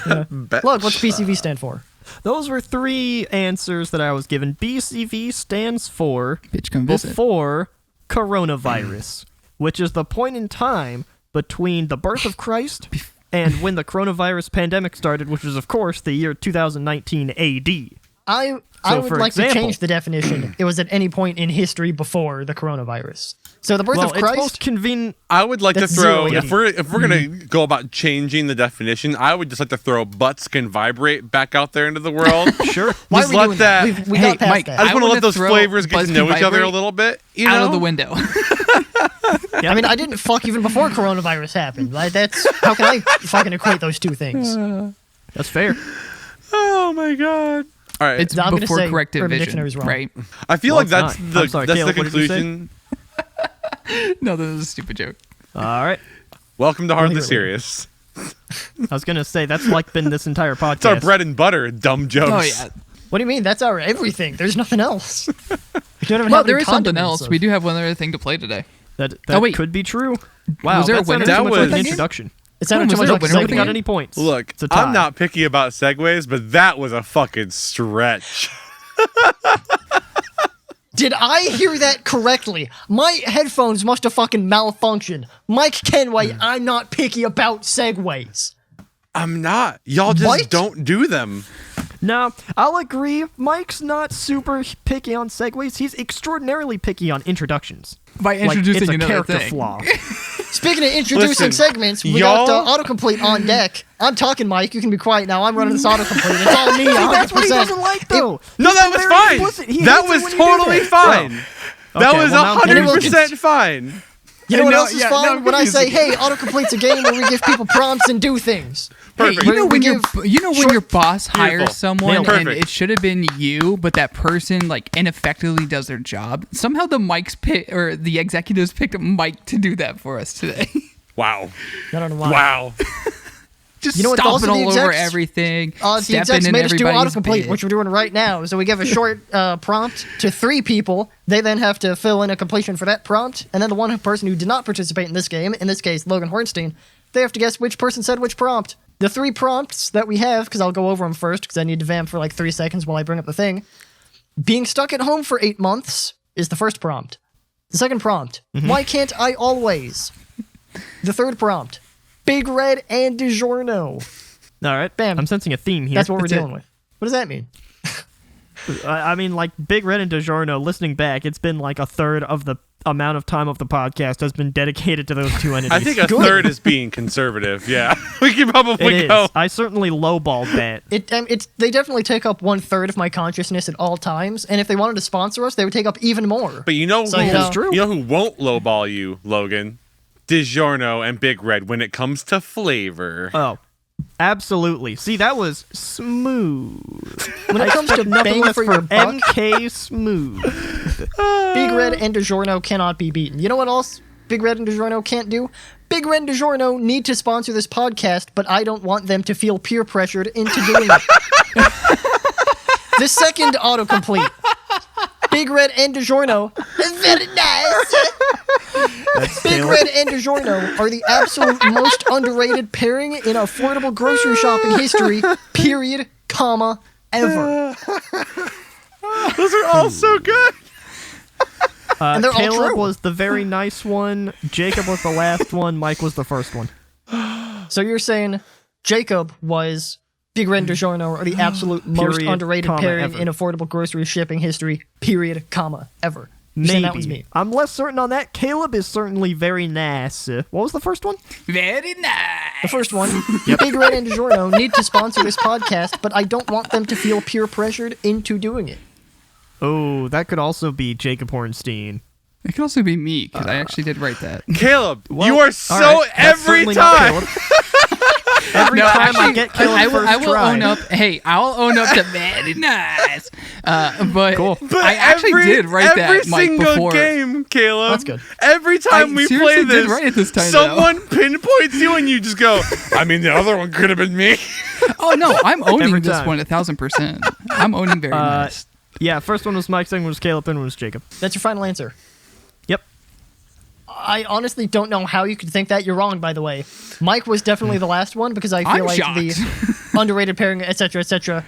A: Yeah. Look, what's BCV stand for?
C: Those were 3 answers that I was given. BCV stands for
D: Bitch, come visit.
C: Before coronavirus, which is the point in time between the birth of Christ and when the coronavirus pandemic started, which was, of course, the year 2019 AD.
A: I would like to change the definition. It was at any point in history before the coronavirus. So the birth of Christ.
C: It's most convenient.
B: I would like to throw, if we're gonna go about changing the definition, I would just like to throw butts can vibrate back out there into the world.
C: Sure.
A: Why
B: just
A: are we doing that? We got past
D: Mike,
A: that.
B: I just want to let those flavors get to know each other a little bit.
D: Out of the window.
A: I mean, I didn't fuck even before coronavirus happened. Like, how can I fucking equate those 2 things?
C: That's fair.
B: Oh my God. All right.
D: It's before corrective vision, right?
B: I feel like that's the conclusion.
C: Caleb,
D: No, this is a stupid joke.
C: All right.
B: Welcome to Hardly Serious.
C: I was gonna say that's like been this entire podcast.
B: It's our bread and butter, dumb jokes.
D: Oh yeah.
A: What do you mean? That's our everything. There's nothing else.
D: Well, there is something else. We do have one other thing to play today.
C: That could be true. Wow,
D: was there a winner?
C: That was
B: like
C: an introduction.
A: It sounded too much like
C: nobody got any points.
B: Look, I'm not picky about segues, but that was a fucking stretch.
A: Did I hear that correctly? My headphones must have fucking malfunctioned. Mike Kenway, I'm not picky about segues.
B: I'm not. Y'all just don't do them.
C: No, I'll agree. Mike's not super picky on segues. He's extraordinarily picky on introductions.
D: By introducing
C: it's a
D: another
C: character
D: thing.
C: flaw.
A: Speaking of introducing segments, we got autocomplete on deck. I'm talking, Mike. You can be quiet now. I'm running this autocomplete. It's all me, 100%.
C: That's what he doesn't like, though.
B: No, that was fine. That was totally fine. That was 100% fine.
A: You know what else is fine? When I say, hey, autocomplete's a game where we give people prompts and do things.
B: Perfect.
D: Hey, you know when your boss hires someone and it should have been you, but that person like ineffectively does their job. Somehow the executives picked Mike to do that for us today.
B: Wow.
A: I don't know why.
B: Wow.
D: Just stomping all over everything.
A: The execs made us do autocomplete, which we're doing right now. So we give a short prompt to 3 people. They then have to fill in a completion for that prompt. And then the one person who did not participate in this game, in this case, Logan Hornstein, they have to guess which person said which prompt. The 3 prompts that we have, because I'll go over them first, because I need to vamp for like 3 seconds while I bring up the thing. Being stuck at home for 8 months is the first prompt. The second prompt, why can't I always? The third prompt, Big Red and DiGiorno.
C: All right.
A: Bam.
C: I'm sensing a theme here.
A: That's what we're dealing with. What does that mean?
C: I mean, like, Big Red and DiGiorno, listening back, it's been like a third of the amount of time of the podcast has been dedicated to those 2 entities.
B: I think a third is being conservative, yeah. We can probably go.
C: I certainly lowballed that.
A: They definitely take up 1/3 of my consciousness at all times, and if they wanted to sponsor us, they would take up even more.
B: But you know who won't lowball you, Logan? DiGiorno and Big Red when it comes to flavor.
C: Oh, absolutely. See, that was smooth.
A: When it comes to bang for your buck,
C: MK smooth.
A: Big Red and DiGiorno cannot be beaten. You know what else Big Red and DiGiorno can't do? Big Red and DiGiorno need to sponsor this podcast, but I don't want them to feel peer pressured into doing it. The second autocomplete. Big Red and DiGiorno. Very nice. Big Red and DiGiorno are the absolute most underrated pairing in affordable grocery shopping history, period, comma, ever.
B: Those are all so good.
A: And they're
C: Caleb
A: all true.
C: was the very nice one. Jacob was the last one. Mike was the first one.
A: So you're saying Jacob was Big Red and DiGiorno are the absolute most underrated pairing
C: ever.
A: in affordable grocery shipping history, period, comma, ever. You're saying that was me.
C: I'm less certain on that. Caleb is certainly very nice. What was the first one?
D: Very nice.
A: The first one, Big Red and DiGiorno need to sponsor this podcast, but I don't want them to feel peer pressured into doing it.
C: Oh, that could also be Jacob Hornstein.
D: It could also be me, because I actually did write that.
B: Caleb, you are so every time.
C: Every time I get Caleb
D: I will own up. Hey, I'll own up to very nice. But
C: cool.
D: I actually did write that, Mike, before.
B: Every single game, Caleb.
A: That's good.
B: Every time we play this,
D: write it this time,
B: someone pinpoints you and you just go, I mean, the other one could have been me.
D: Oh, no, I'm owning this one 1,000%. I'm owning very nice.
C: Yeah, first one was Mike, second one was Caleb, third one was Jacob.
A: That's your final answer.
C: Yep.
A: I honestly don't know how you could think that. You're wrong, by the way. Mike was definitely the last one because I feel like
D: shocked.
A: the underrated pairing, etc.,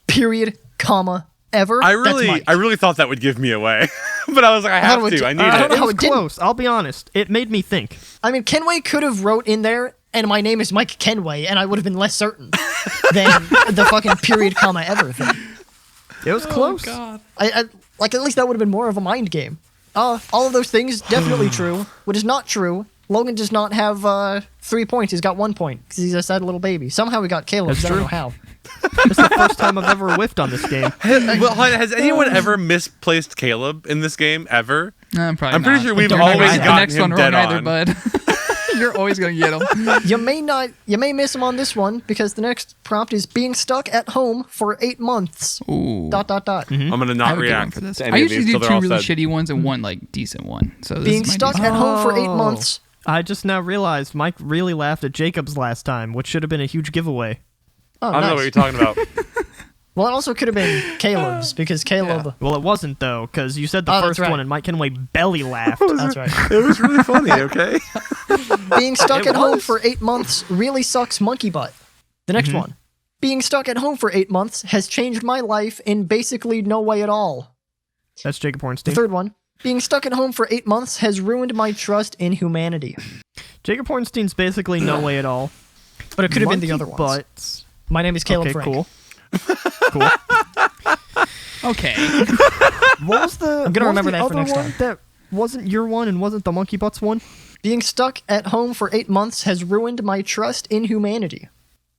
A: period, comma, ever.
B: I really thought that would give me away, but I was like, I have to. I need
A: I don't
B: it.
A: know how
C: It was
A: it didn't.
C: close. I'll be honest. It made me think.
A: I mean, Kenway could have wrote in there, and my name is Mike Kenway, and I would have been less certain than the fucking period, comma, ever thing.
C: It was close.
D: God.
A: I like, at least that would have been more of a mind game. All of those things, definitely true. What is not true, Logan does not have 3 points. He's got 1 point, because he's a sad little baby. Somehow we got Caleb,
C: That's
A: I don't
C: true.
A: know how.
C: It's the first time I've ever whiffed on this game.
B: Well, has anyone ever misplaced Caleb in this game, ever?
D: I'm
B: pretty sure we've always gotten him dead on.
D: Bud. You're always going to get him.
A: You may miss him on this one, because the next prompt is being stuck at home for 8 months.
D: Ooh. ...
A: I'm
B: going to not react
D: for this.
B: to any
D: I
B: of
D: usually
B: these
D: do
B: till
D: 2
B: they're all
D: really
B: said.
D: shitty ones and 1 like decent one. So this
A: Being
D: is my
A: stuck
D: decent
A: at home for 8
C: Oh.
A: months
C: I just now realized Mike really laughed at Jacob's last time, which should have been a huge giveaway.
A: Oh,
B: I don't know what you're talking about.
A: Well, it also could have been Caleb's, because Caleb...
C: Yeah. Well, it wasn't, though, because you said the first one, and Mike Kenway belly laughed.
A: That's right.
B: It was really funny, okay?
A: Being stuck at home for 8 months really sucks monkey butt. The next one. Being stuck at home for 8 months has changed my life in basically no way at all.
C: That's Jacob Hornstein.
A: The third one. Being stuck at home for 8 months has ruined my trust in humanity.
C: Jacob Hornstein's basically no way at all.
A: But it could have been the other ones.
C: Butts.
A: My name is Caleb Frank.
C: Cool. Cool.
D: Okay.
C: What was the?
A: I'm gonna remember that for next
C: one
A: time.
C: That wasn't your one and wasn't the monkey butts one.
A: Being stuck at home for 8 months has ruined my trust in humanity.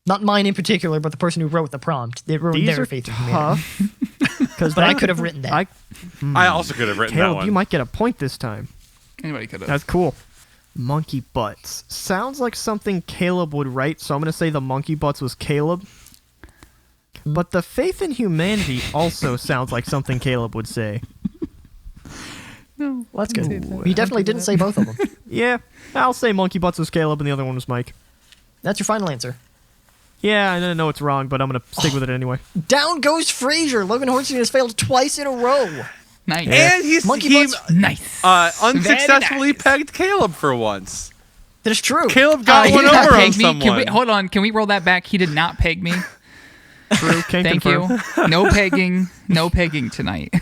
A: Not mine in particular, but the person who wrote the prompt. It ruined their faith in humanity.
C: But
A: I could have written that.
B: I also could have written
C: Caleb,
B: that one.
C: you might get a point this time.
D: Anybody could have.
C: That's cool. Monkey butts. Sounds like something Caleb would write, so I'm going to say the monkey butts was Caleb. But the faith in humanity also sounds like something Caleb would say.
A: No, well, that's good. He definitely didn't say both of them.
C: Yeah, I'll say monkey butts was Caleb and the other one was Mike.
A: That's your final answer.
C: Yeah, I know it's wrong, but I'm going to stick with it anyway.
A: Down goes Frazier. Logan Hornstein has failed twice in a row.
D: Nice.
B: And he
D: nice.
B: Unsuccessfully pegged Caleb for once.
A: That is true.
B: Caleb got one over on someone.
D: Hold on. Can we roll that back? He did not peg me.
C: True.
D: Thank you. No pegging. No pegging tonight.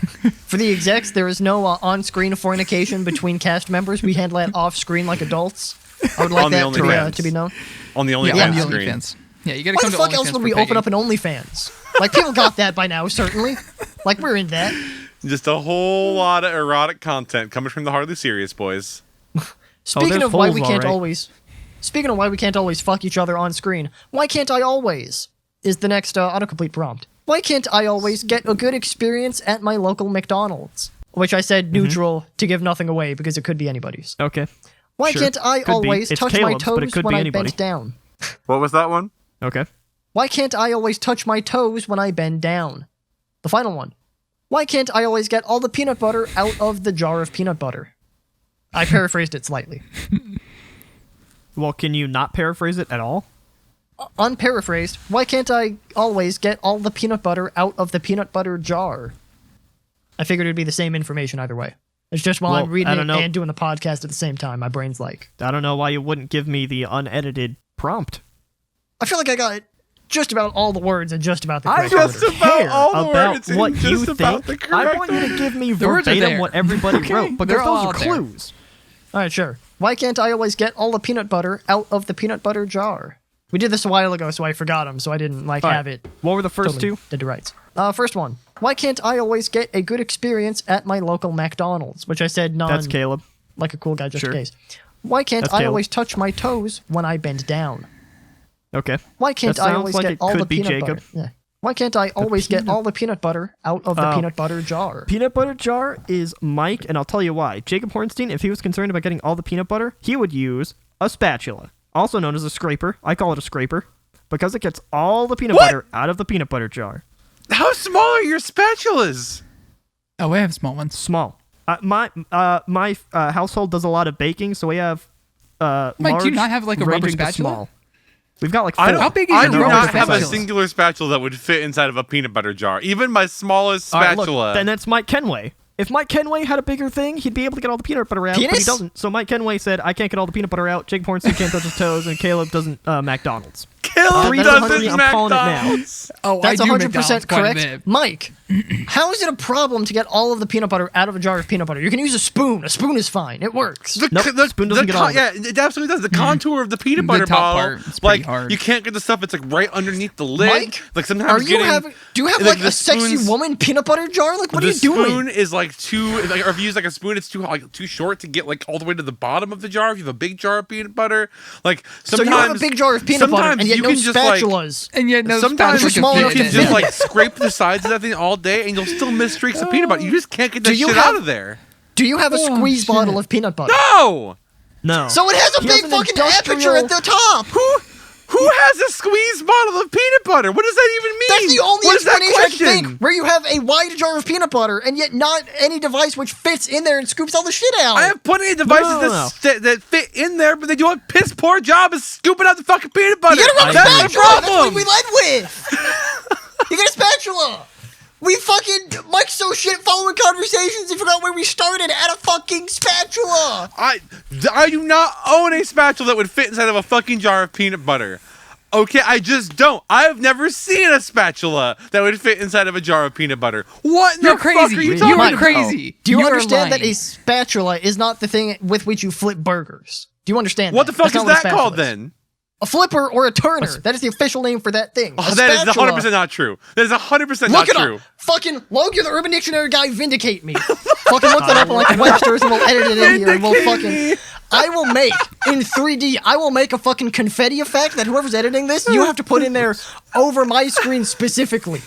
A: For the execs, there is no on-screen fornication between cast members. We handle that off-screen like adults. I would like that to be known.
B: On the OnlyFans screen.
D: Yeah, you gotta
A: Why
D: come
A: the
D: to
A: fuck else would we open up an OnlyFans? Like, people got that by now, certainly. Like, we're in that.
B: Just a whole lot of erotic content coming from the Hardly Serious boys.
A: Speaking of why we can't always fuck each other on screen, why can't I always? Is the next autocomplete prompt. Why can't I always get a good experience at my local McDonald's? Which I said neutral to give nothing away because it could be anybody's.
C: Okay.
A: Why can't I always touch my toes when I bend down?
B: What was that one?
C: Okay.
A: Why can't I always touch my toes when I bend down? The final one. Why can't I always get all the peanut butter out of the jar of peanut butter? I paraphrased it slightly.
C: Well, can you not paraphrase it at all?
A: Unparaphrased, why can't I always get all the peanut butter out of the peanut butter jar? I figured it'd be the same information either way. It's just while I'm reading it and doing the podcast at the same time, my brain's like...
C: I don't know why you wouldn't give me the unedited prompt.
A: I feel like I got just about all the words and just about the correct
C: order.
B: Just about all the words and
C: what
B: just
C: you
B: about
C: think.
B: the correct
C: I want you to give me
D: the words are
C: verbatim
D: there.
C: what everybody wrote, because those are clues.
A: Alright, sure. Why can't I always get all the peanut butter out of the peanut butter jar? We did this a while ago, so I forgot them, so I didn't have it.
C: What were the first two?
A: Did the rights. First one. Why can't I always get a good experience at my local McDonald's? Which I said
C: That's Caleb.
A: Like a cool guy just in case. Why can't I always touch my toes when I bend down?
C: Okay.
A: Why can't I always get all the peanut butter? Yeah. Why can't I always get all the peanut butter out of the peanut butter jar?
C: Peanut butter jar is Mike, and I'll tell you why. Jacob Hornstein, if he was concerned about getting all the peanut butter, he would use a spatula, also known as a scraper. I call it a scraper, because it gets all the peanut butter out of the peanut butter jar.
B: How small are your spatulas?
D: Oh, we have small ones.
C: Small. My household does a lot of baking, so we have
D: Mike,
C: large
D: do you not have like a rubber
C: ranging to
D: spatula?
C: small. We've got like four.
D: How big is
B: I
D: your
B: do
D: rubber
B: not have a
D: spatula?
B: singular spatula that would fit inside of a peanut butter jar. Even my smallest spatula.
C: All right, look, then that's Mike Kenway. If Mike Kenway had a bigger thing, he'd be able to get all the peanut butter out, but he doesn't. So Mike Kenway said, I can't get all the peanut butter out, Jake Hornstein can't touch his toes, and Caleb doesn't McDonald's.
B: Caleb doesn't
C: I'm calling it now.
D: Oh,
A: that's
D: I do
A: 100% correct.
D: bit.
A: Mike, how is it a problem to get all of the peanut butter out of a jar of peanut butter? You can use a spoon. A spoon is fine. It works.
C: The spoon doesn't get all of it.
B: Yeah, it absolutely does. The contour of the peanut butter
D: top
B: bottle,
D: part is pretty
B: like
D: hard.
B: you can't get the stuff. It's like right underneath the lid.
A: Mike,
B: like sometimes do
A: you have like a sexy woman peanut butter jar? Like what are you doing?
B: The spoon is like or if you use like a spoon, it's too short to get like all the way to the bottom of the jar. If you have a big jar of peanut butter, like sometimes
A: so you have a big jar of peanut butter and yet no spatulas.
D: And yet no
B: sometimes
D: spatula
B: you
D: can
B: can
D: fit
B: just
D: in.
B: like scrape the sides of that thing all day and you'll still miss streaks of peanut butter. You just can't get that shit out of there.
A: Do you have a squeeze bottle of peanut butter?
B: No!
C: No.
A: So it has a big fucking aperture at the top!
B: Who has a squeeze bottle of peanut butter? What does that even mean?
A: That's the only
B: what is that
A: explanation I
B: question?
A: can think, where you have a wide jar of peanut butter and yet not any device which fits in there and scoops all the shit out.
B: I have plenty of devices that fit in there, but they do a piss poor job of scooping out the fucking peanut butter.
A: You gotta run a
B: That's the
A: spatula. That's
B: problem.
A: what we led with. You get a spatula. We fucking Mike's so shit following conversations he forgot where we started at a fucking spatula.
B: I do not own a spatula that would fit inside of a fucking jar of peanut butter. Okay, I just don't. I have never seen a spatula that would fit inside of a jar of peanut butter. What in the fuck are you talking about?
D: You're crazy.
A: Do you
D: are
A: understand
D: lying.
A: that a spatula is not the thing with which you flip burgers? Do you understand
B: What
A: that?
B: the fuck
A: That's
B: is
A: not what a
B: that
A: spatula
B: called
A: is.
B: then?
A: A flipper or a turner. That is the official name for that thing.
B: Oh, that is 100% not true. That is 100% not
A: Look it
B: true.
A: up. Fucking Logan, the Urban Dictionary guy, vindicate me. Fucking look that up on like Webster's and we'll edit it in here and we'll fucking... I will make, in 3D, I will make a fucking confetti effect that whoever's editing this, you have to put in there over my screen specifically.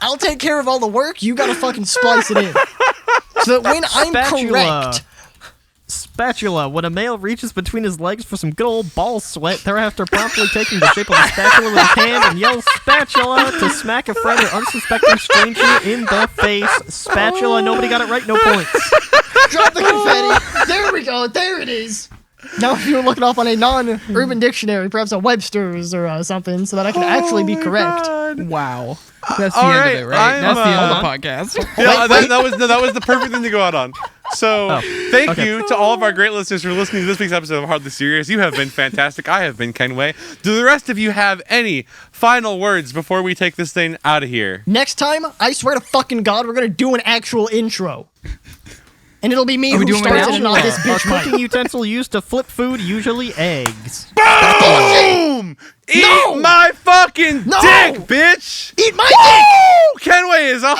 A: I'll take care of all the work, you gotta fucking splice it in. So that when I'm correct...
C: Spatula. When a male reaches between his legs for some good old ball sweat, thereafter promptly taking the shape of a spatula with his hand and yells spatula to smack a friend or unsuspecting stranger in the face. Spatula. Nobody got it right. No points.
A: Drop the confetti. There we go. There it is. Now, if you're looking up on a non-Urban Dictionary, perhaps a Webster's or something, so that I can actually be correct.
B: God.
D: Wow. That's the end of it, right? That's the end of the podcast.
B: Yeah, that was the perfect thing to go out on. So, thank you to all of our great listeners for listening to this week's episode of Hardly Serious. You have been fantastic. I have been Kenway. Do the rest of you have any final words before we take this thing out of here?
A: Next time, I swear to fucking God, we're going to do an actual intro. And it'll be me who
D: doing
A: starts
D: an
A: it and not this
C: A
A: bitch
C: cooking
A: Mike.
C: utensil used to flip food, usually eggs.
B: Boom! Eat my fucking dick, bitch!
A: Eat my dick!
B: Kenway is 150%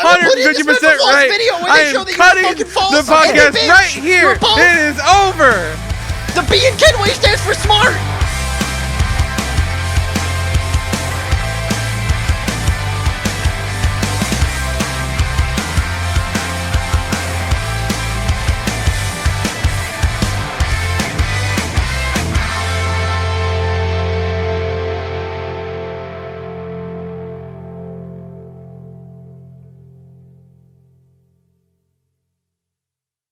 B: right.
A: Video where
B: I
A: they show
B: am
A: that
B: cutting
A: you're fucking false
B: the
A: and
B: podcast
A: bitch.
B: right here.
A: You're both-
B: It is over.
A: The B in Kenway stands for smart!